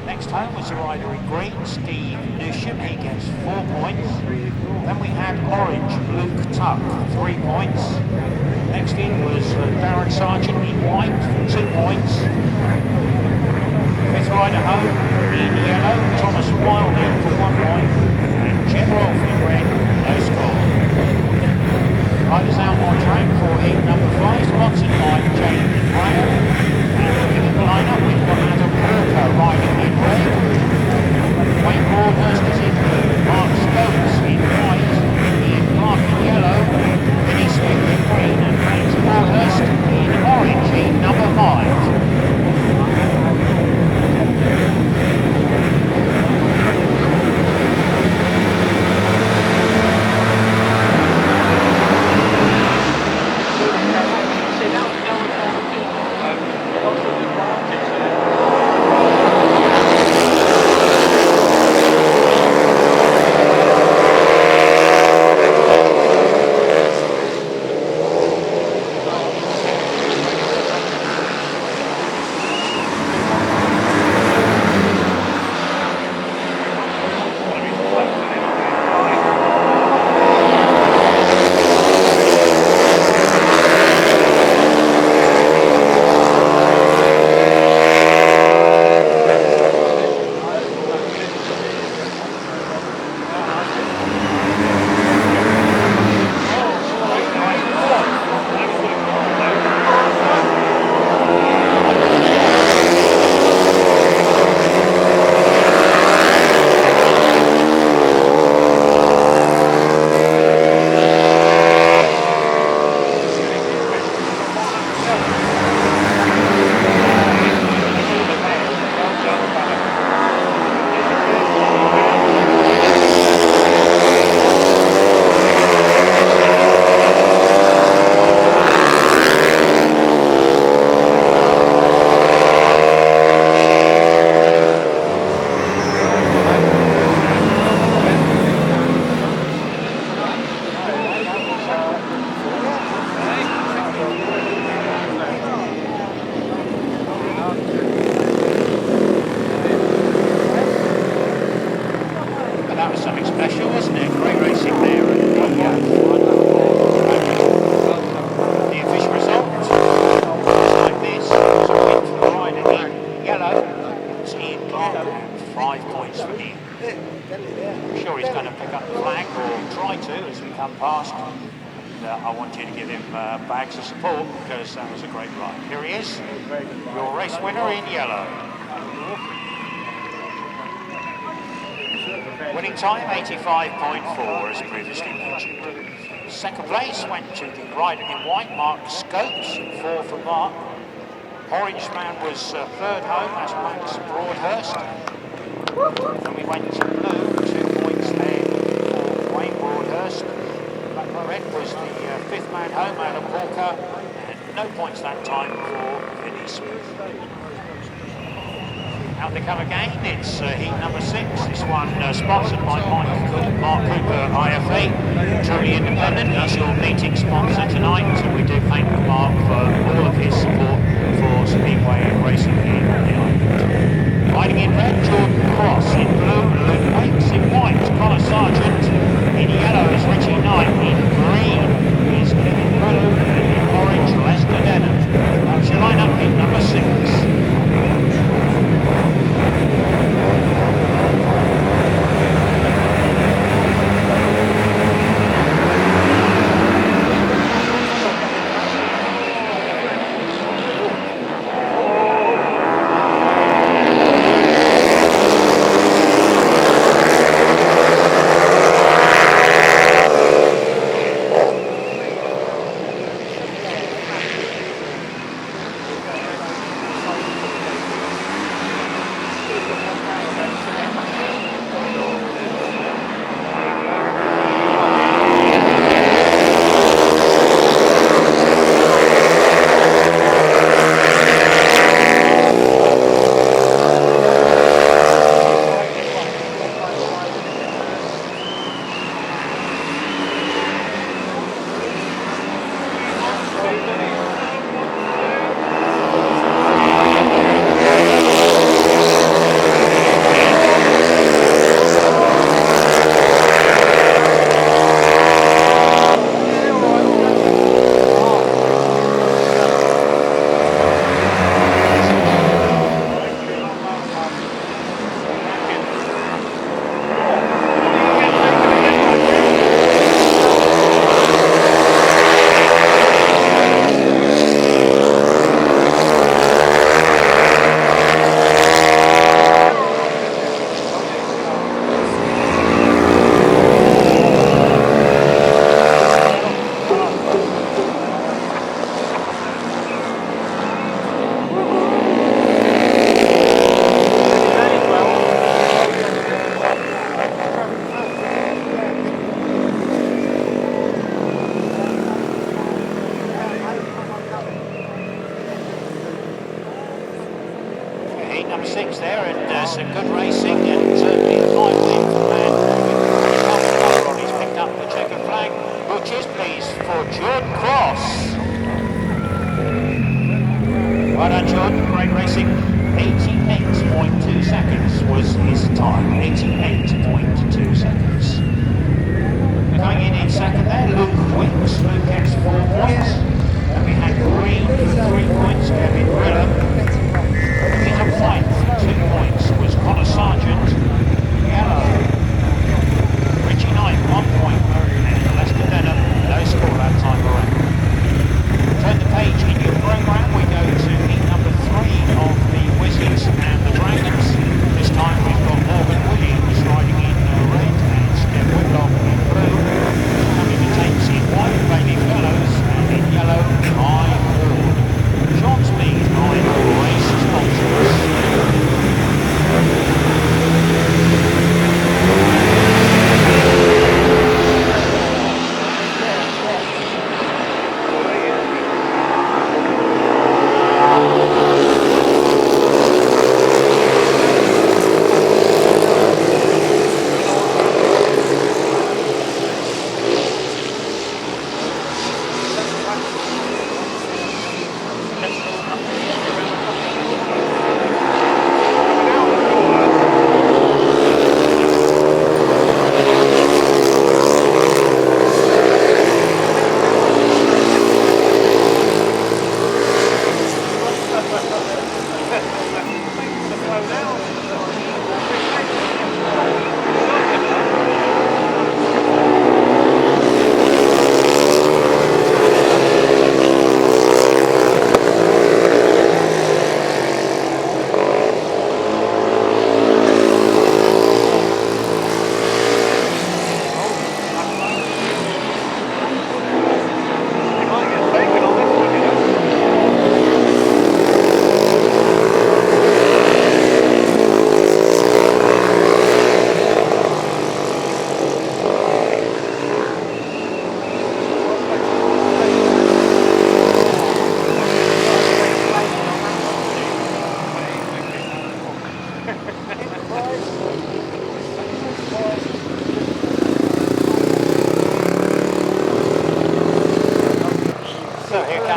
Next home was the rider in green, Steve Newsham. He gets 4 points. Then we had orange, Luke Tuck, 3 points. Next in was Darren Sargent in white, 2 points. Fifth rider home in yellow, Thomas Wilding for 1 point. And Jim Rolfe in red, no score. Riders out on track for heat number 5, sponsored by James Graham. And looking at the lineup, we've got Adam Walker riding in red. Wayne Broadhurst is in blue, Mark Stokes in white, Ian Clark in yellow, Vinny Smith in green, and James Broadhurst in orange in number 5. special, wasn't it? Great racing there. And the official result is like this. So win for the rider in yellow. It's Ian Clark, and 5 points for him. I'm sure he's going to pick up the flag, or try to, as we come past. And I want you to give him bags of support, because that was a great ride. Here he is, your race winner in yellow. Winning time 85.4, as previously mentioned. Second place went to the rider in white, Mark Scopes, 4 for Mark. Orange man was third home, that's Max Broadhurst. And we went to blue, 2 points there for Wayne Broadhurst. Red was the fifth man home, Alan Walker, and no points that time for Vinnie Smith. Out they come again, it's heat number 6. This one sponsored by Mark Cooper IFA, truly independent. He's your meeting sponsor tonight, so we do thank Mark for all of his support for Speedway racing here on the island. Riding in red, Jordan Cross. In blue, Luke Waits. In white, Connor Sargent. In yellow is Richie Knight. In green is Kevin Gwillam. And in orange, Lester Denham. That's your lineup in number 6. Number 6 there, and some good racing, and certainly a fine win for man. He's picked up the checkered flag. Butchers, please, for Jordan Cross. Well done, Jordan, great racing. 88.2 seconds was his time. 88.2 seconds. Coming in second there, Luke Winks. Luke gets 4 points. And we had Green for 3 points, Kevin Gwillam. Peter White, 2 points, was Connor Sargent. Yellow, Richie Knight, 1 point, and Lester Denham, no score that time around. Turn the page in your programme, we go to heat number 3 of the Wizards and the Dragons. This time we've got Morgan Williams riding in red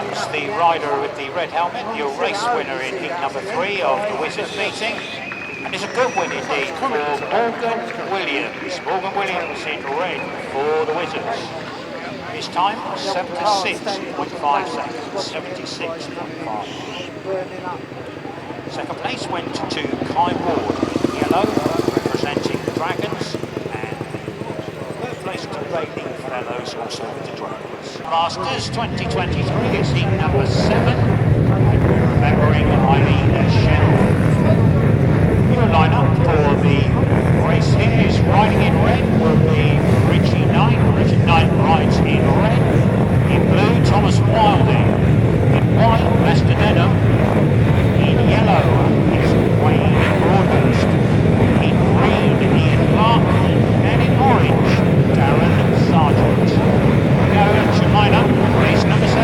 comes the rider with the red helmet, your race winner in heat number 3 of the Wizards meeting. And it's a good win indeed for Morgan Williams. Morgan Williams in red for the Wizards. His time 76.5 seconds, 76.5. Second place went to Kai Ward in yellow, representing the Dragons, and third place to Raining Fellows, also with the Dragons. Masters 2023 is heat number 7, and we're remembering Eileen Shell. Your lineup for the race here is riding in red will be Richie Knight. Richie Knight rides in red. In blue, Thomas Wilding. In white, Lester Denham. In yellow is Wayne Broadhurst. In green, Ian Clark. And in orange, Darren Sargent. Go, that's your lineup, race number 7.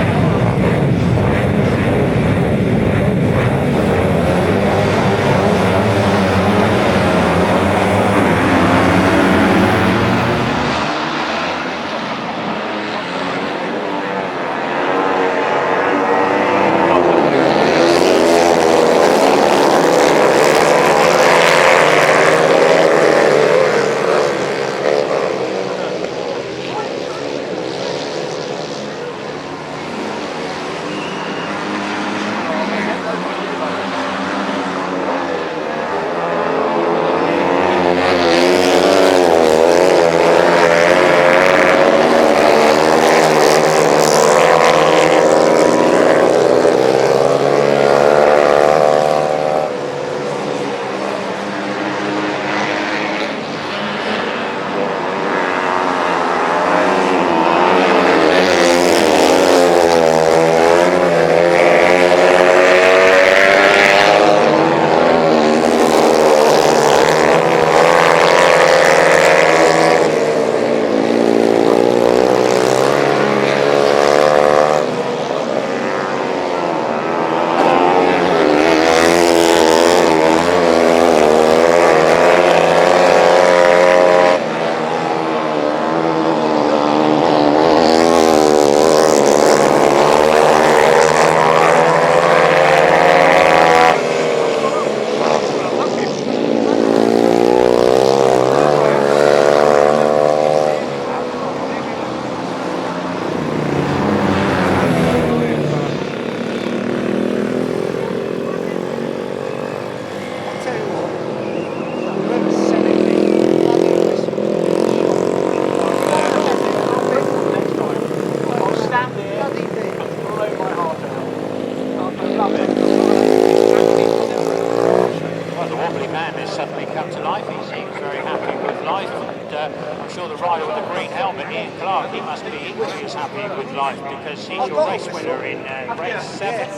I'm sure the rider with the green helmet, Ian Clark, he must be equally as happy with life because he's your race winner in race 7.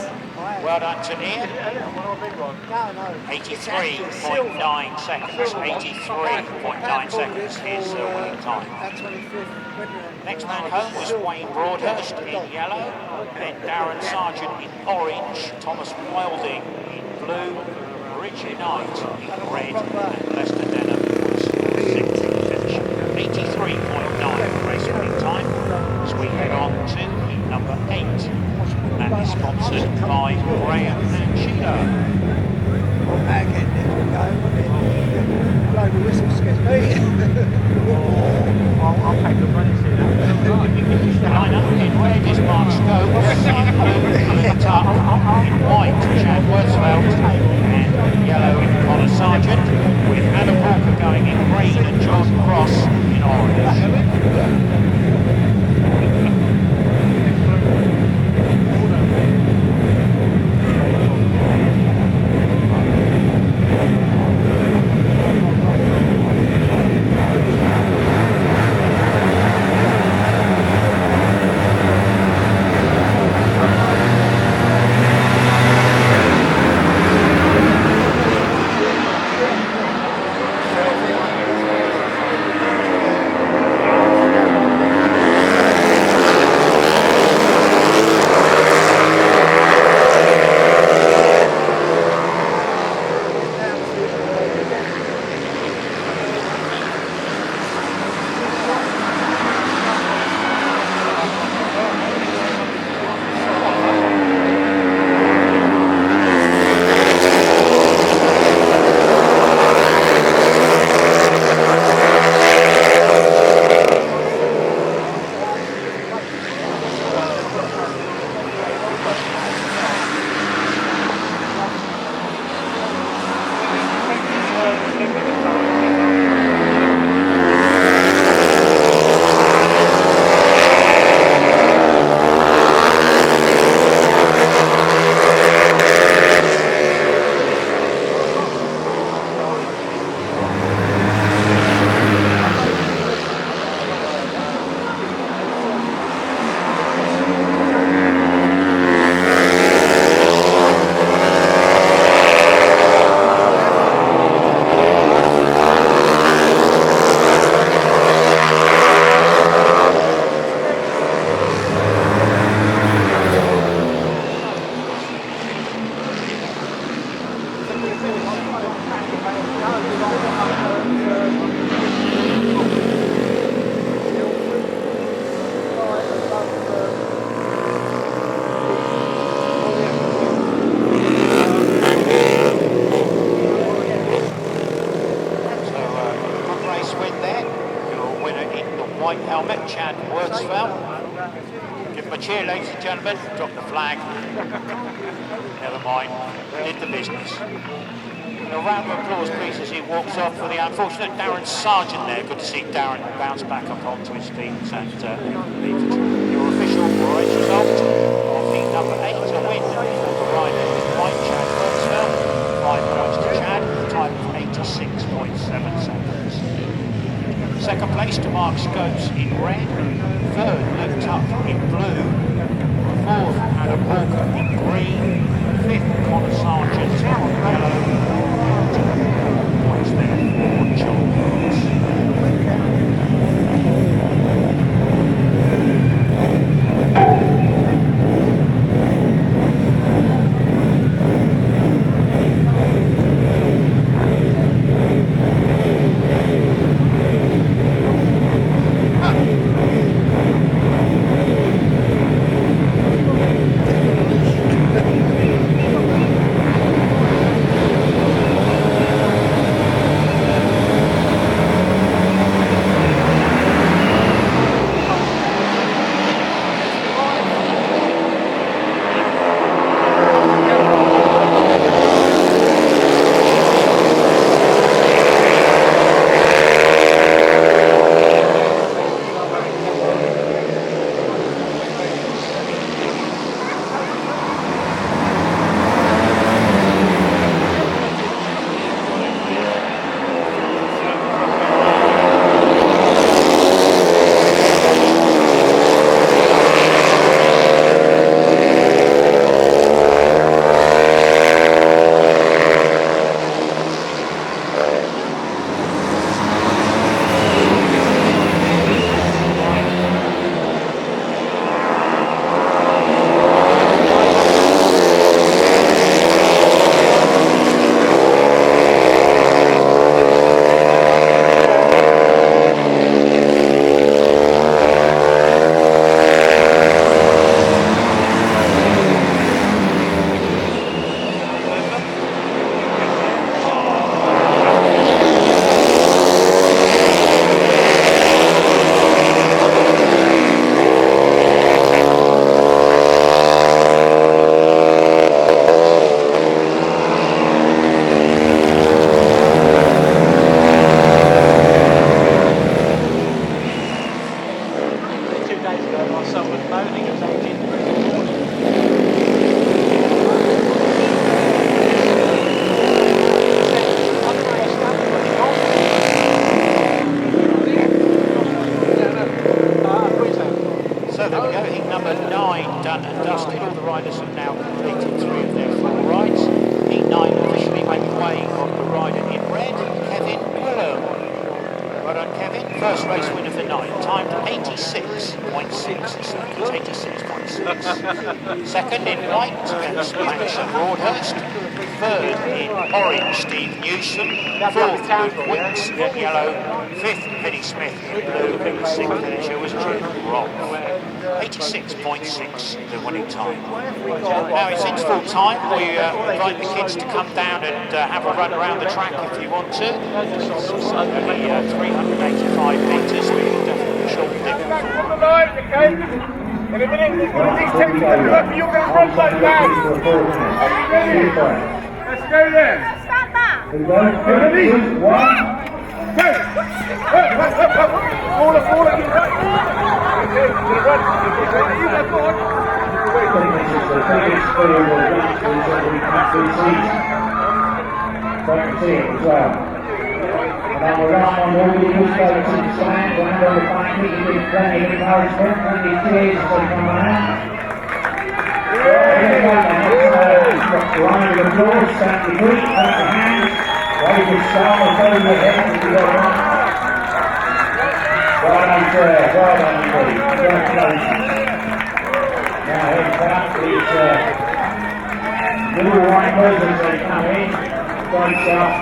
Well done to Ian. 83.9 seconds. 83.9 seconds is the winning time. Next man home was Wayne Broadhurst in yellow, then Darren Sargent in orange, Thomas Wilding in blue, Richie Knight in red, and Lester Denham was sixth in finish. 83.9 race winning time as we head on to heat number 8. That is sponsored by Graham and Sheila. Again, there we go. Blow the whistle, excuse me. I'll take the money to that. Line up in red is Mark Scopes, in blue, Colin Tuck, in white, Chad Wirtzfeld, and yellow, Connor Sargent, with Adam Walker going in green and Jordan Cross in orange. white helmet, Chad Wirtzfeld. Give him a cheer, ladies and gentlemen. Drop the flag. Never mind. Did the business. A round of applause, please, as he walks off for the unfortunate Darren Sargent there. Good to see Darren bounce back up onto his feet and your official race result of heat number 8, a win for the rider in white, Chad Wirtzfeld. 5 points to Chad, a time of 86.7 seconds. Second place to Mark Scopes in red. Third, Luke Tuck in blue. Fourth, Adam Walker in green. Fifth, Connor Sargent in yellow. Points there for John Watts. First race win of the night, timed 86.6 seconds, 86.6. Second in white, Max Broadhurst. Third in orange, Steve Newsham. Fourth, Luke Wicks in yellow. Fifth, Vinnie Smith in blue. And the sixth finisher was Jim Roth. 86.6 the winning time. Now it's interval time. We invite the kids to come down and have a run around the track if you want to. It's only 385 metres. We can definitely shorten it. In a minute, there's one of these takes coming up, you're going to run like that. Are you ready? Let's go then. Stand back. Ready? 1, go. Forward, forward. Okay, you're going to run. You go forward. Now we're on over the East Coast to the stand, going over the 5 feet, you get plenty of encouragement, plenty of cheers for coming out. Round of applause, thank you, Pete, thank the hands, very good start, over the head, as you go on. Well done, sir, well done, Pete, congratulations. Now here's back, these little white persons they come in, great stuff.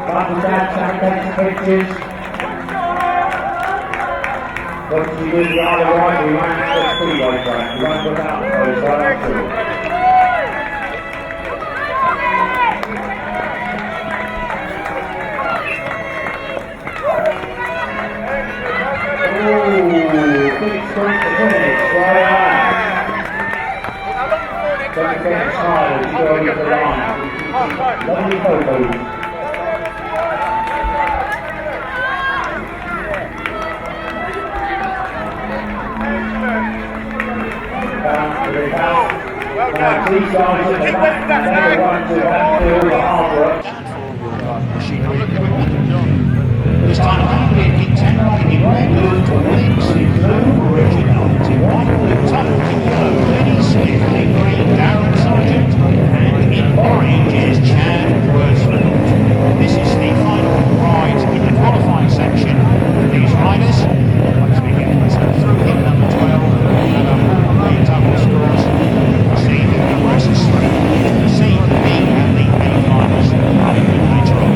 Up and down, take some pictures. What you do the other right, we won't have the freeway track. We won't put out those right through. sprint to finish, well done. Don't finish high as you go over the line. Lovely photos. Well done. These guys at the back, they run to Anfield or Harbour. This time around in Pete in red, blue for Wicks, in blue, Reginald, in white, blue, Tunnel, in yellow, Lenny Smith, in green, Darren Sargent, and in orange is Chad Wirtzfeld. This is the final ride in the qualifying section for these riders. Once we get through hit number 12 and the double scores, we'll see who progresses through the C, the B and the A finals later on.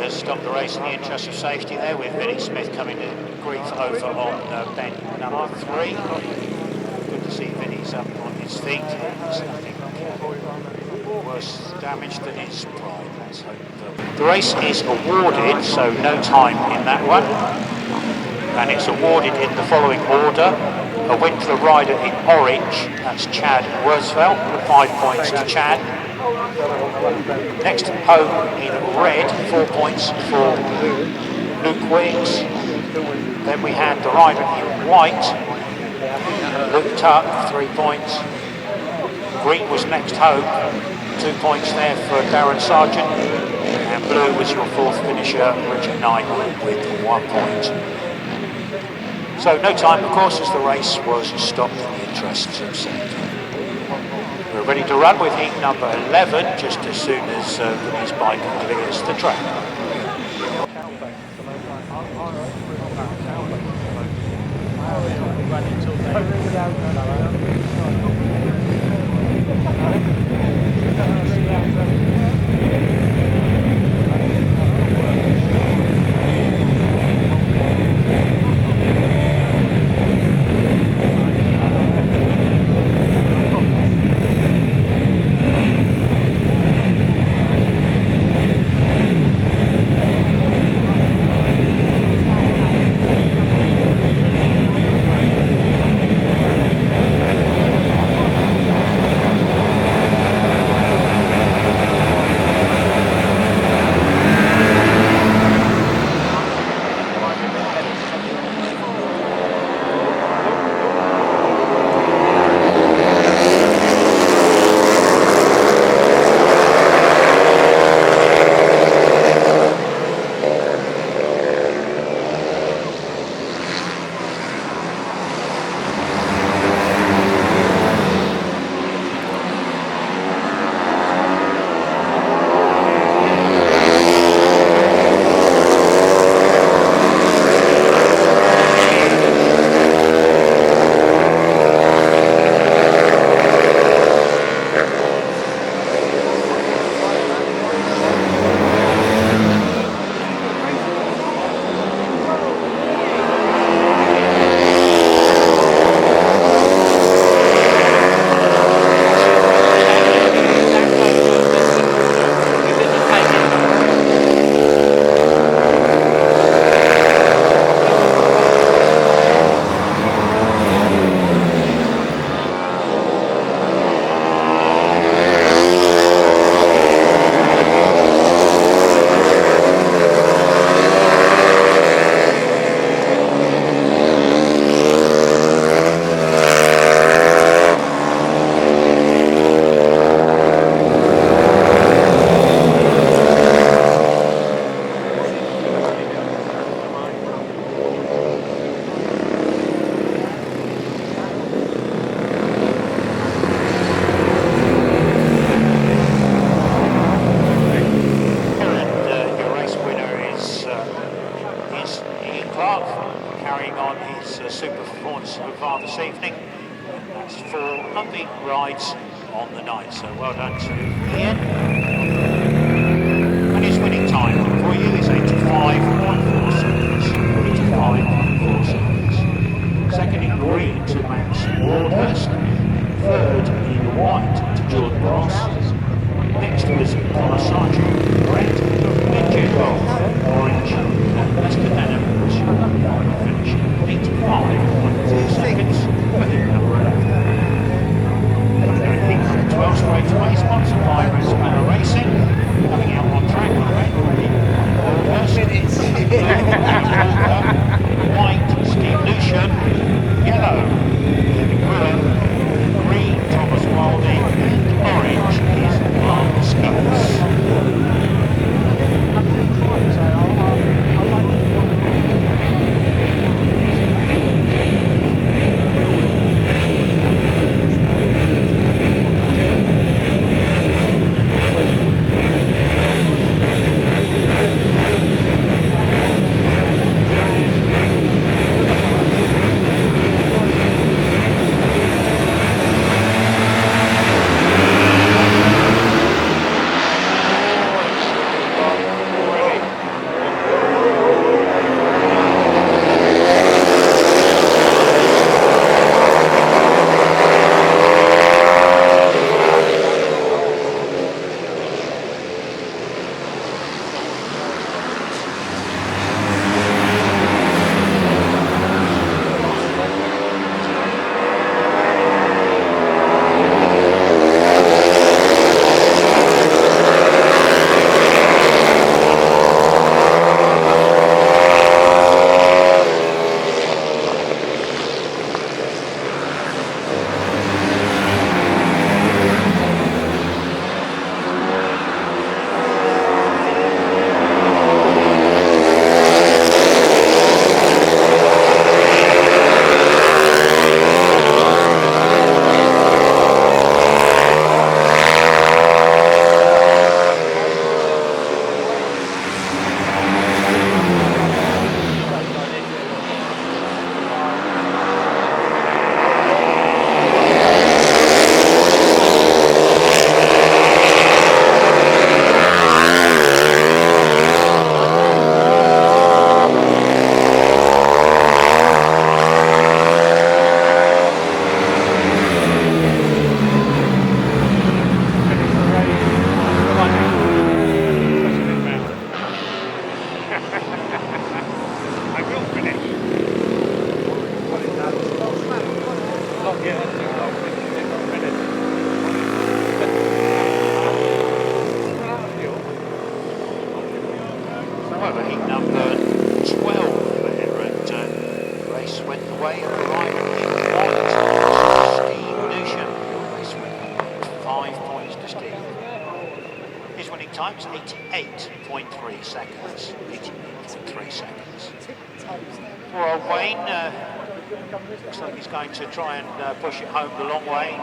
Stopped the race in the interest of safety there, with Vinnie Smith coming to grief over on bend number 3. Good to see Vinnie's up on his feet. There's nothing worse damage than his pride, let's hope. The race is awarded, so no time in that one. And it's awarded in the following order. A win for the rider in orange, that's Chad Wirtzfeld, 5 points to Chad. Next home in red, 4 points for Luke Wicks. Then we had the rider in white, Luke Tuck, 3 points. Green was next home, 2 points there for Darren Sargent. And blue was your fourth finisher, Richard Knight, with 1 point. So no time, of course, as the race was stopped in the interests of safety. We're ready to run with heat number 11 just as soon as his bike clears the track. so far this evening. That's 4 lovely rides on the night, so well done to Ian. And his winning time for you is 85.4 seconds. 85.4 seconds. Second in green to Max Broadhurst. Third in white to Jordan Ross. Next was Connor Sargent, red. Then Jed Roth, orange. And Lester Denham was finished 85.4 seconds for him number 11. 12 straightaway, sponsored by Raspberry Racing. Coming out on track in red already. Broadhurst. White, Steve Newsham. Yellow, Kevin Gwillam. Green, Thomas Wilding. And orange is Mark Scots. Times 88.3 seconds. 88.3 seconds. Poor old Wayne, looks like he's going to try and push it home the long way.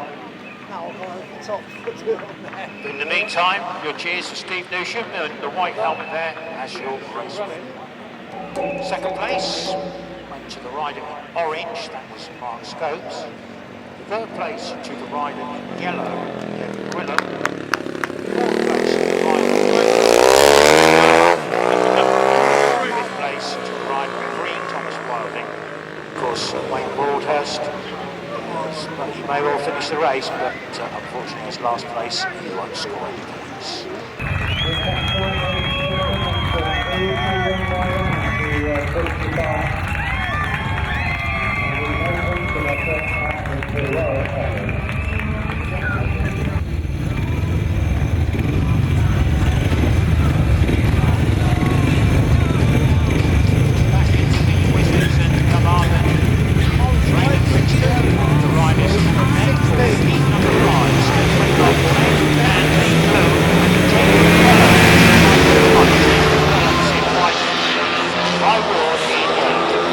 But in the meantime, your cheers for Steve Newsham and the white helmet there as your race win. Second place went to the rider in orange, that was Mark Scopes. Third place to the rider in yellow, Kevin Gwillam. Fourth place to the rider in fifth place to the rider in green, Thomas Wilding. Of course, Wayne Broadhurst. But he may well finish the race, but unfortunately his last place, he won't score any points. Back into the Wizards and Commander. Trainer fixture. The riders from there for heat number 5, Stephen and the blue. By Ward in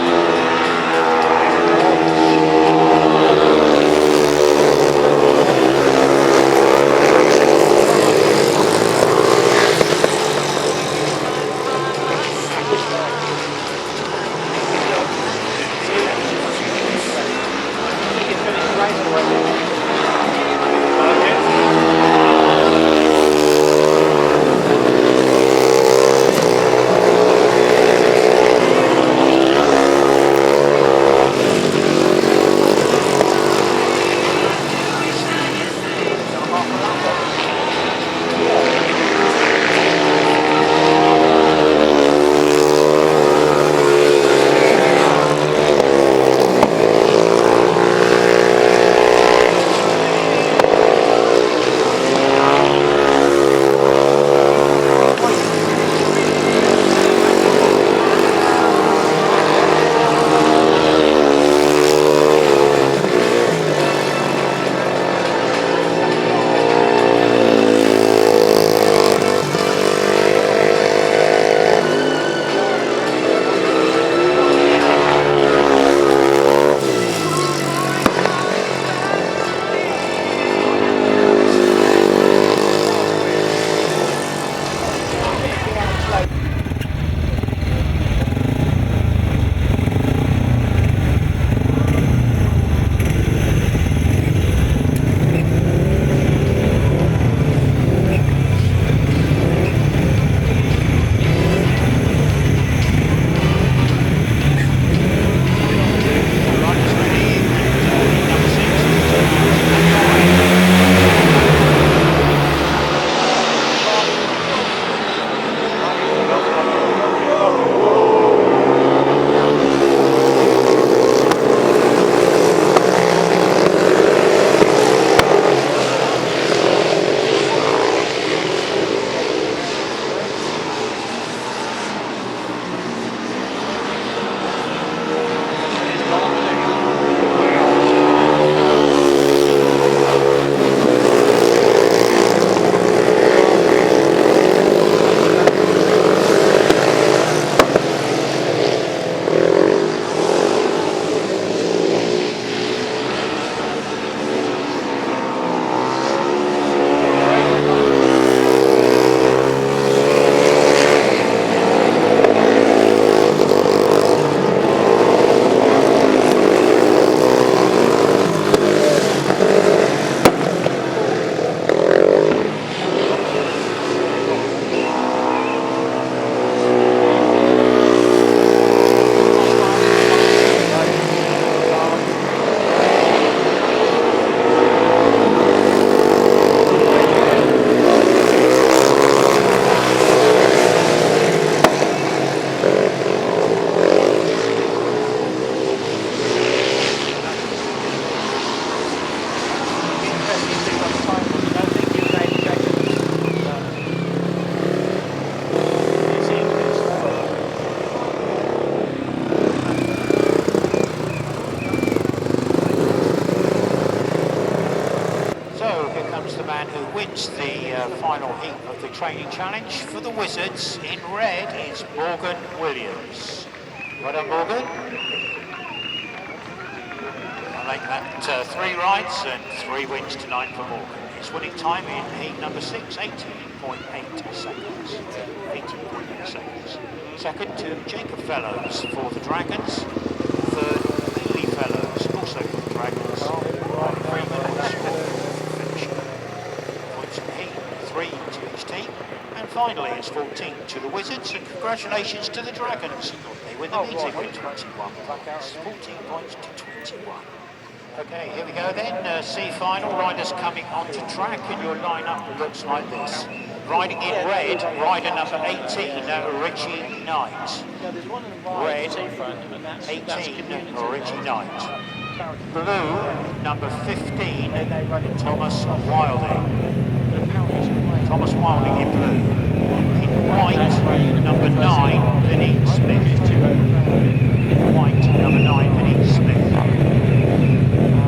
wins the final heat of the training challenge. For the Wizards, in red is Morgan Williams. Well done, Morgan. I think that 3 rides and 3 wins tonight for Morgan. His winning time in heat number 6, 18.8 seconds. 18.8 seconds. Second to Jacob Fellows for the Dragons. Third, Lee Fellows, also for the Dragons. 3 minutes for finishing. Points in heat, 3 to each team. And finally, it's 14 to the Wizards, and congratulations to the Dragons. They win the meeting with 21 points. 14 points to 21. Okay, here we go then. C final, riders coming onto track, and your lineup looks like this. Riding in red, rider number 18, Richie Knight. Red, 18, Richie Knight. Blue, number 15, Thomas Wilding. Thomas Wilding in blue. In white, number 9, Vinnie Smith. White, number 9, Vinnie Smith.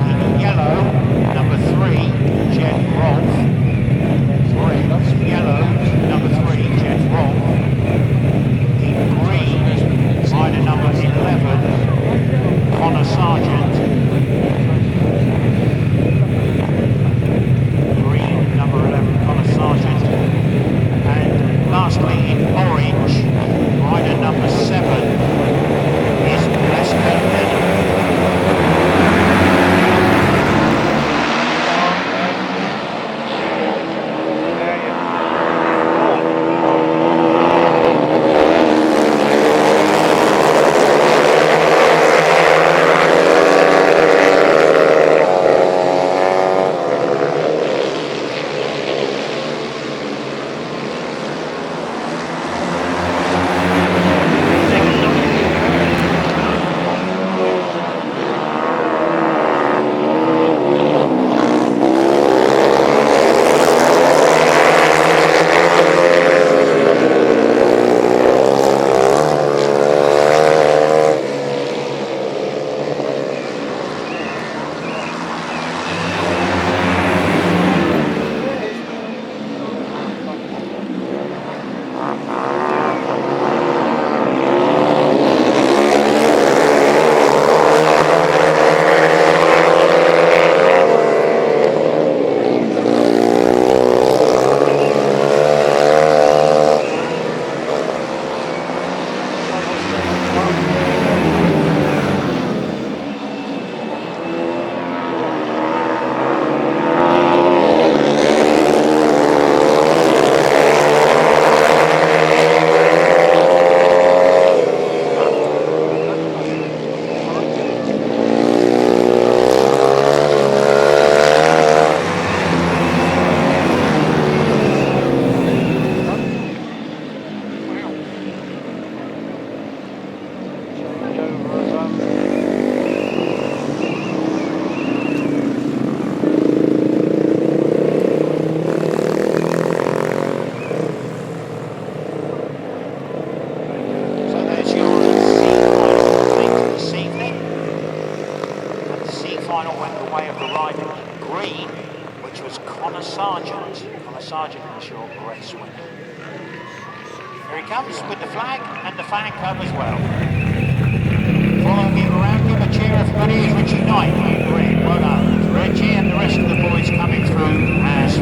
In yellow, number 3, Jed Rolfe. Yellow, number 3, Jed Rolfe. In green, rider number 11, Connor Sargent. Green, number 11, Connor Sargent. And lastly, in orange, rider number 7 is Lester Lennon. final went the way of the rider in green, which was Connor Sargent. Connor Sargent, the short race winner. Here he comes with the flag and the fan club as well. Following him around, give a cheer everybody, is Richie Knight in green. Well done. Reggie and the rest of the boys coming through as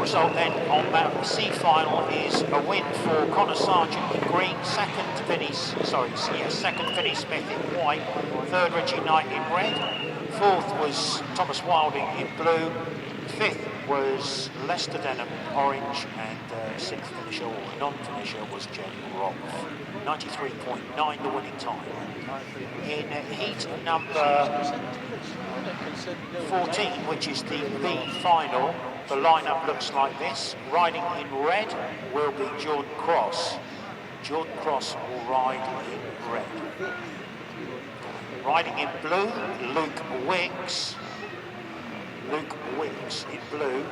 result then on that C final is a win for Connor Sargent in green, second Vinnie Smith in white, third Richie Knight in red, fourth was Thomas Wilding in blue, fifth was Lester Denham in orange, and sixth finisher or non-finisher was Jen Rolfe. 93.9 the winning time. In heat number 14, which is the B final, the lineup looks like this. Riding in red will be Jordan Cross. Jordan Cross will ride in red. Riding in blue, Luke Wicks. Luke Wicks in blue.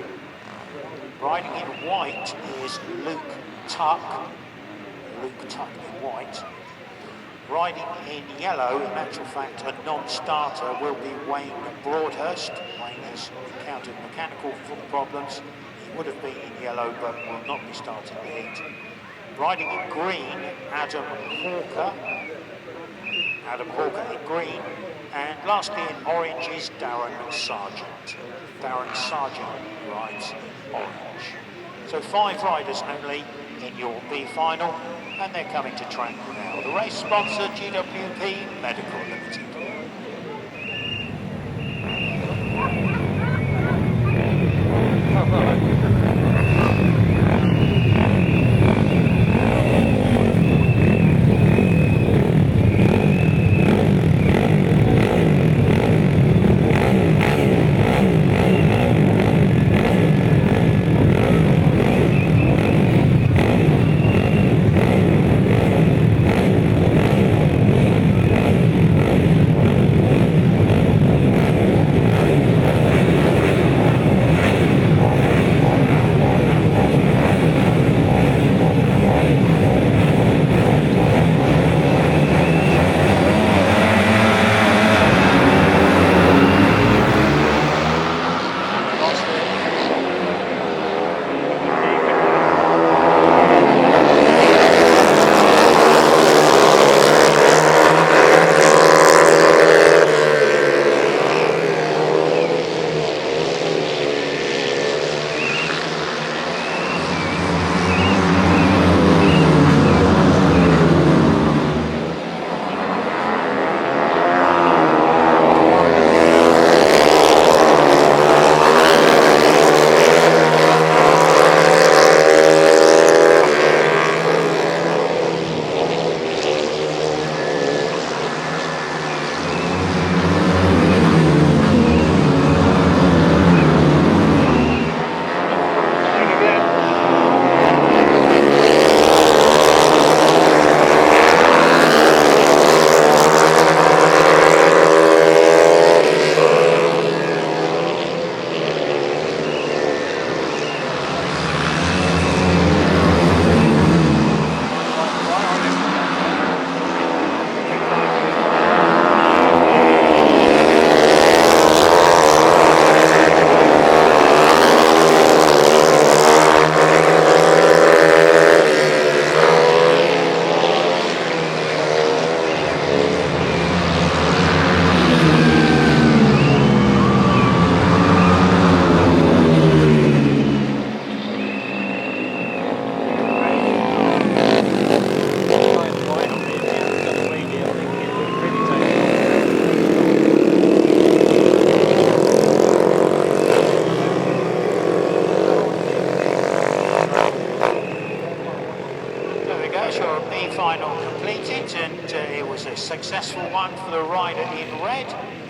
Riding in white is Luke Tuck. Luke Tuck in white. Riding in yellow, in actual fact a non-starter, will be Wayne Broadhurst. Wayne has encountered mechanical problems. He would have been in yellow but will not be starting the heat. Riding in green, Adam Hawker. Adam Hawker in green. And lastly in orange is Darren Sargent. Darren Sargent rides in orange. So 5 riders only in your B final, and they're coming to track now. The race sponsor, GWP Medical Limited.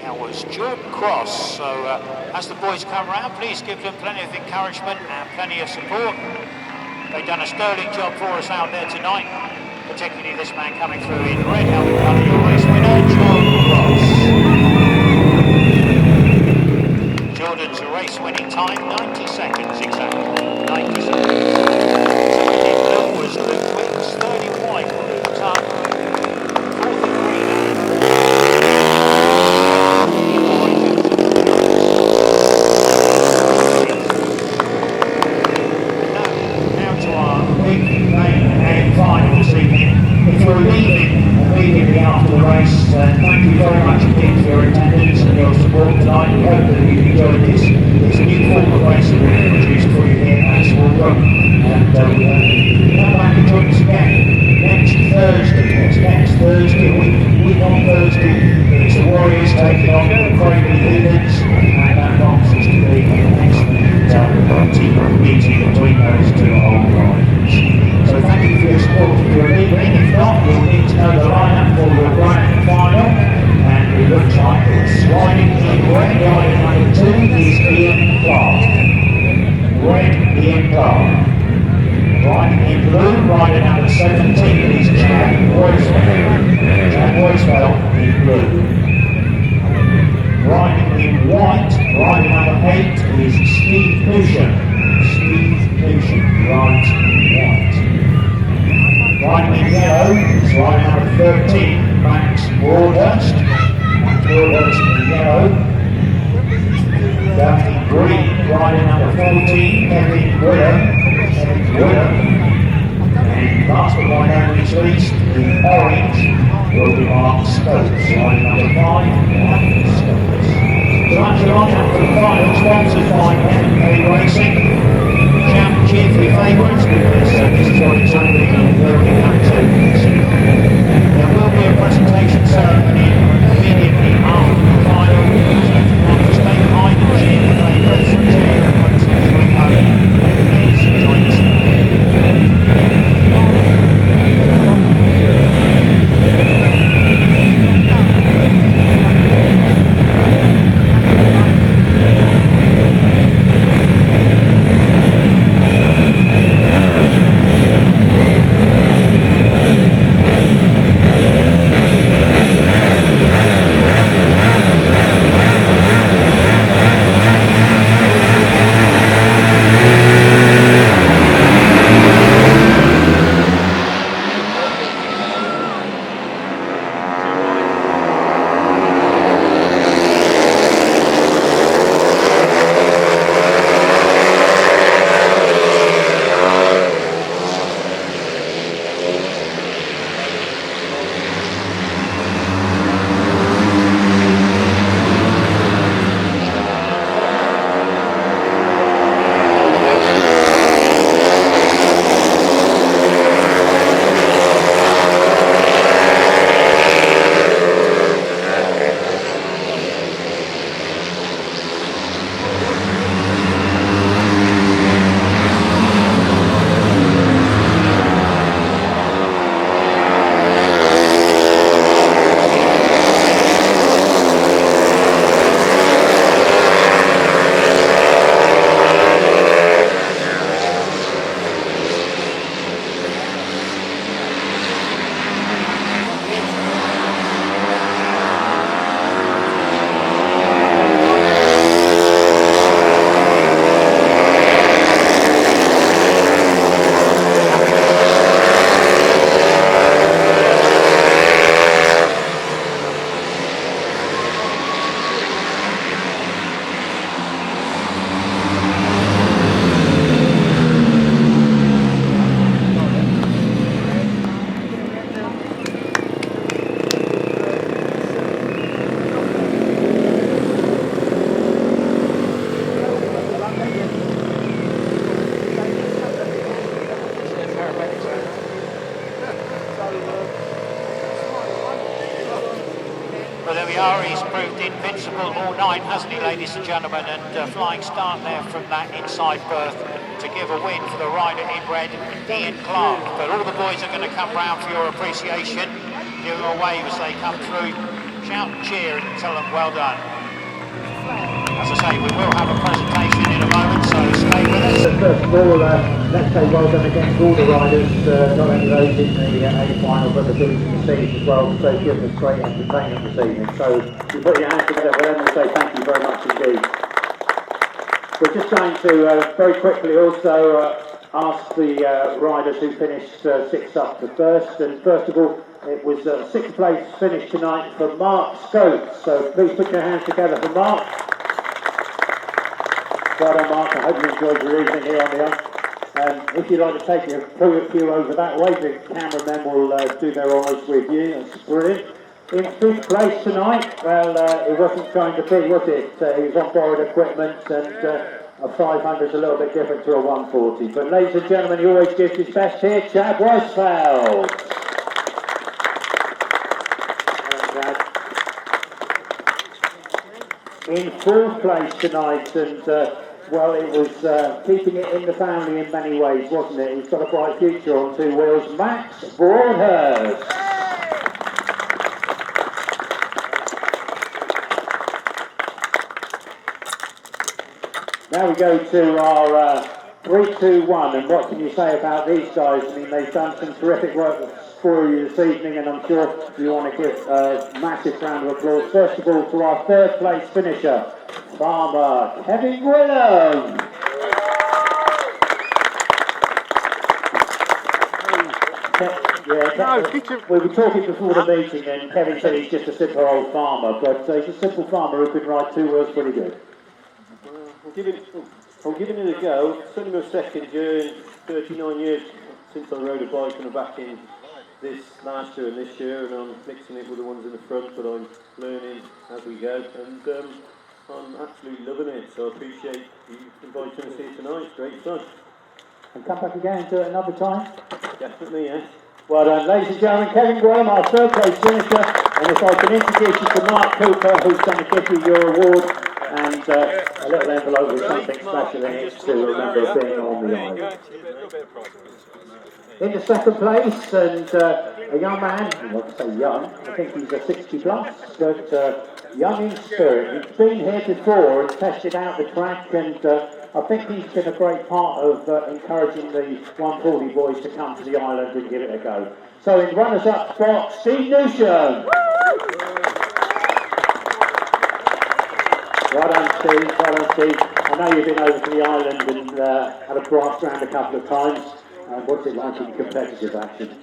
That was Jordan Cross. So as the boys come round, please give them plenty of encouragement and plenty of support. They've done a sterling job for us out there tonight, particularly this man coming through in red helmet colour, your race winner, Jordan Cross. Jordan's race winning time, 90 seconds exactly. 90 seconds. In blue was Luke Wicks, 30 white, Luke Tuck, 4th in green. Now to our big main and final this evening. If you're leaving immediately after the race, thank you very much indeed for your attendance and your support tonight. We hope that you've enjoyed this. It's a new form of racing we've introduced for you here at Smallbrook, and we hope that you come back and join us again next Thursday. Next Thursday, a week on Thursday, it's the Warriors taking on the Craven Heathens, and that promises to be an excellent team meeting between those two old rivals. So thank you for your support if you're leaving. If not, you'll need to know the lineup for your grand final. And it looks like it's riding in red, rider number 2 is Ian Clark. Red, Ian Clark. Riding in blue, rider number 17 is Chad Wirtzfeld. Chad Wirtzfeld in blue. Riding in white, rider number 8 is Newsham. Newsham rides in white. Riding in yellow is rider number 13, Broadhurst. Broadhurst in yellow. Going in green, rider number 14, Kevin Gwillam. And last but by no means least, the orange will be Mark Stokes, rider number 5, Mark Stokes. So that's your lineup for the final, sponsored by MK Racing. Shout and cheer for your favourites, because this is what it's only building up to. There will be a presentation ceremony immediately after the final, so if you want to stay behind and cheer your favourites and cheer your opponents and bring home, please join us. But there we are, he's proved invincible all night, hasn't he, ladies and gentlemen? And flying start there from that inside berth to give a win for the rider in red, Ian Clark. But all the boys are going to come round for your appreciation. Give them a wave as they come through. shout and cheer and tell them well done. As I say, we will have a presentation in a moment, so stay with us. First of all, let's say well done again to all the riders, not only those in the A final, but the Bs and the Cs as well, because they've given us great entertainment this evening. So you put your hands together for them and say thank you very much indeed. We're just going to very quickly also ask the riders who finished sixth up to first. And first of all, it was sixth place finish tonight for Mark Scopes. So please put your hands together for Mark. Well done, Mark. I hope you enjoyed your evening here on the Ump. If you'd like to take your crew over that way, the cameramen will do their honours with you. That's brilliant. In fifth place tonight, well, it wasn't going to be, was it? He was on borrowed equipment, and a 500 is a little bit different to a 140. But ladies and gentlemen, he always gives his best here, Chad Wirtzfeld. In fourth place tonight, and well, it was keeping it in the family in many ways, wasn't it? He's got a bright future on two wheels, Max Broadhurst. Now we go to our 3, 2, 1, and what can you say about these guys? I mean, they've done some terrific work for you this evening, and I'm sure you want to give a massive round of applause. First of all, to our third place finisher, farmer Kevin Gwillam. We were talking before the meeting, and Kevin said he's just a simple old farmer, but he's a simple farmer who can ride two wheels pretty good. I'm giving it a go. It's only my second year in 39 years since I rode a bike, and I'm back in this last year and this year, and I'm mixing it with the ones in the front, but I'm learning as we go, and I'm absolutely loving it, so I appreciate you inviting us here tonight. It's great fun. And come back again and do it another time? Definitely, yes. Well done, ladies and gentlemen, Kevin Gwillam, our third place finisher, and if I can introduce you to Mark Cooper, who's going to give you your award, and a little envelope with something special in it to remember being on the island. In the second place, and a young man, I won't say young, I think he's a 60 plus, but young in spirit. He's been here before and tested out the track, and I think he's been a great part of encouraging the 140 boys to come to the island and give it a go. So in runners-up spot, Steve Newsham. Well done, Steve. Well done, Steve. I know you've been over to the island and had a brass round a couple of times. What's it like in competitive action?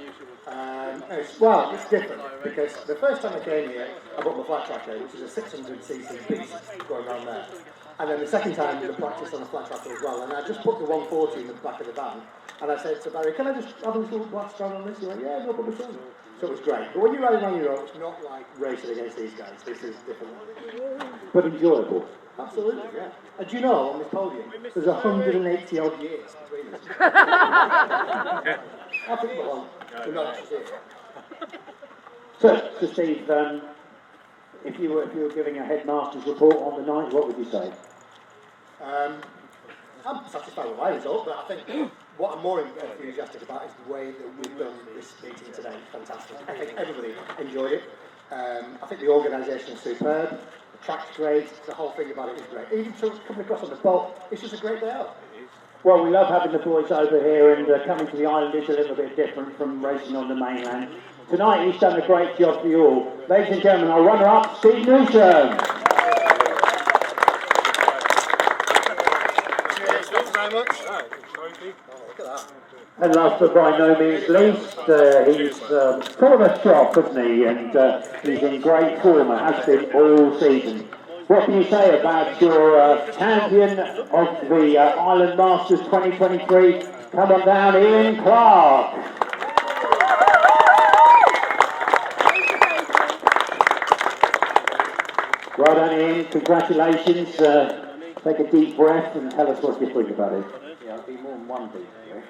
Well, it's different because the first time I came here, I brought my flat track here, which is a 600cc beast going around there. And then the second time, we practiced on a flat tracker as well. And I just put the 140 in the back of the van. And I said to Barry, can I just have a little blast down on this? He went, yeah, no problem at all. So it was great. But when you're riding on your own, it's not like racing against these guys. This is different. But enjoyable. Absolutely, yeah. And do you know, on this podium, there's 180 odd years between us. I think we're not actually here. So Steve, if you were giving a headmaster's report on the night, what would you say? I'm satisfied with my result, but I think what I'm more enthusiastic about is the way that we've done this meeting today. Fantastic. I think everybody enjoyed it. I think the organisation is superb. The track's great. The whole thing about it is great. Even coming across on the boat, it's just a great day out. Well, we love having the boys over here, and coming to the island is a little bit different from racing on the mainland. Tonight he's done a great job for you all. Ladies and gentlemen, our runner-up, Steve Newsham. Thanks very much. Look at that. And last but by no means least, he's full of a shop, isn't he? And he's in great form and has been all season. What can you say about your champion of the Island Masters 2023? Come on down, Ian Clark. Well done, Ian. Congratulations. Take a deep breath and tell us what you think about it. Yeah, I'll be more than one deep breath.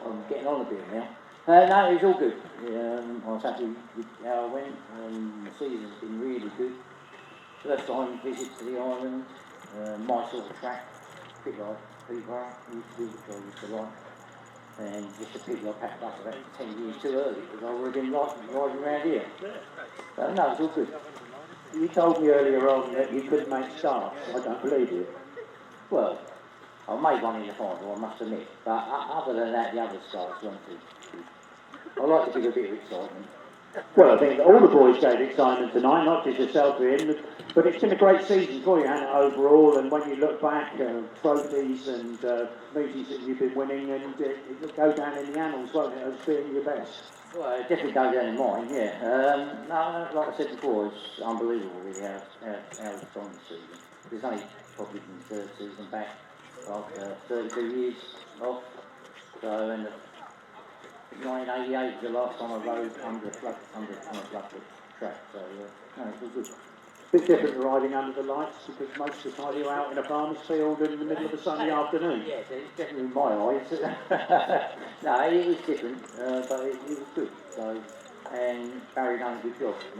I'm getting on a bit now. No, it was all good. I was happy with how I went. The season's been really good. First time visit to the island, my sort of track, a bit like Peterborough, which I used to like. And just the people I packed up about 10 years too early because I would have been riding around here. But no, it's all good. You told me earlier on that you couldn't make starts. I don't believe you. Well, I made one in the final, I must admit. But other than that, the other starts weren't too good. I like to give a bit of excitement. Well, I think all the boys gave excitement tonight, not just yourself, Ian, but it's been a great season for you, Hannah, overall, and when you look back, trophies and meetings that you've been winning, and it'll go down in the annals, won't it, as being your best? Well, it definitely goes down in mine, yeah. No, like I said before, it's unbelievable really how it's gone this season. There's only probably from the third season back after 32 years off, so, and 1988 was the last time I rode under a flat track, so no, it was good. A bit different to riding under the lights because most of the time you're out in a farmer's field in the middle of a sunny afternoon. Yeah, it's definitely in my eyes. No, it is different, but it was good. So, and Barry done a good job. I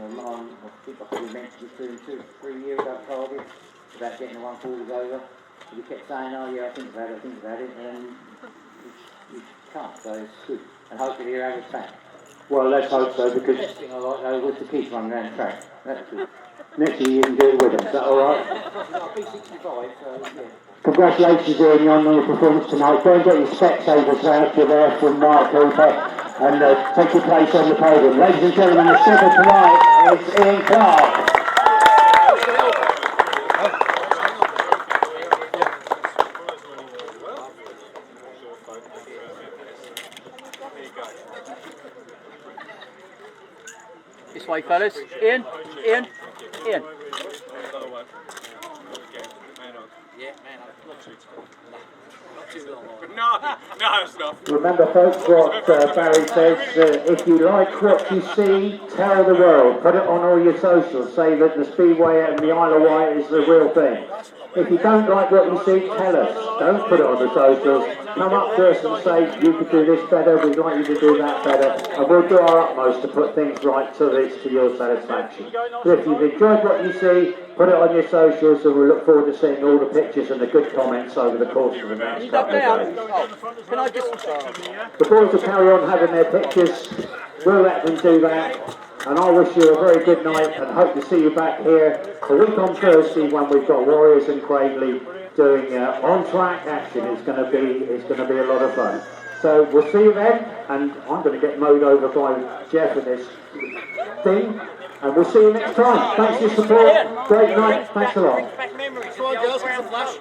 think I probably mentioned this to him 2-3 years ago at Cardiff about getting the 140s over. But he kept saying, oh yeah, I think about it, and you can't, so it's good. And hopefully he'll have us back. Well, let's hope so, because the best thing I like though was to keep running around the track. That's good. Next year you can do it with him, is that alright? I'll be 65, so yeah. Congratulations, Ian, on your performance tonight. Go and get your Specsavers out to there from Mark Cooper and take your place on the podium. Ladies and gentlemen, the seventh tonight is Ian Clark. This way, fellas. Ian. Yeah, man, no, it's not. Remember, folks, what Barry says, if you like what you see, tell the world. Put it on all your socials. Say that the Speedway and the Isle of Wight is the real thing. If you don't like what you see, tell us. Don't put it on the socials. Come up to us and say, you could do this better, we'd like you to do that better, and we'll do our utmost to put things right so that it's to your satisfaction. But if you've enjoyed what you see, put it on your socials, and we look forward to seeing all the pictures and the good comments over the course of the next couple of days. Can I just... The boys will carry on having their pictures, we'll let them do that. And I wish you a very good night and hope to see you back here a week on Thursday when we've got Warriors and Craigly doing on-track action. It's going to be a lot of fun. So we'll see you then, and I'm going to get mowed over by Jeff with this thing, and we'll see you next time. Thanks for your support. Great night. Thanks a lot. Come on, girls, get some flash.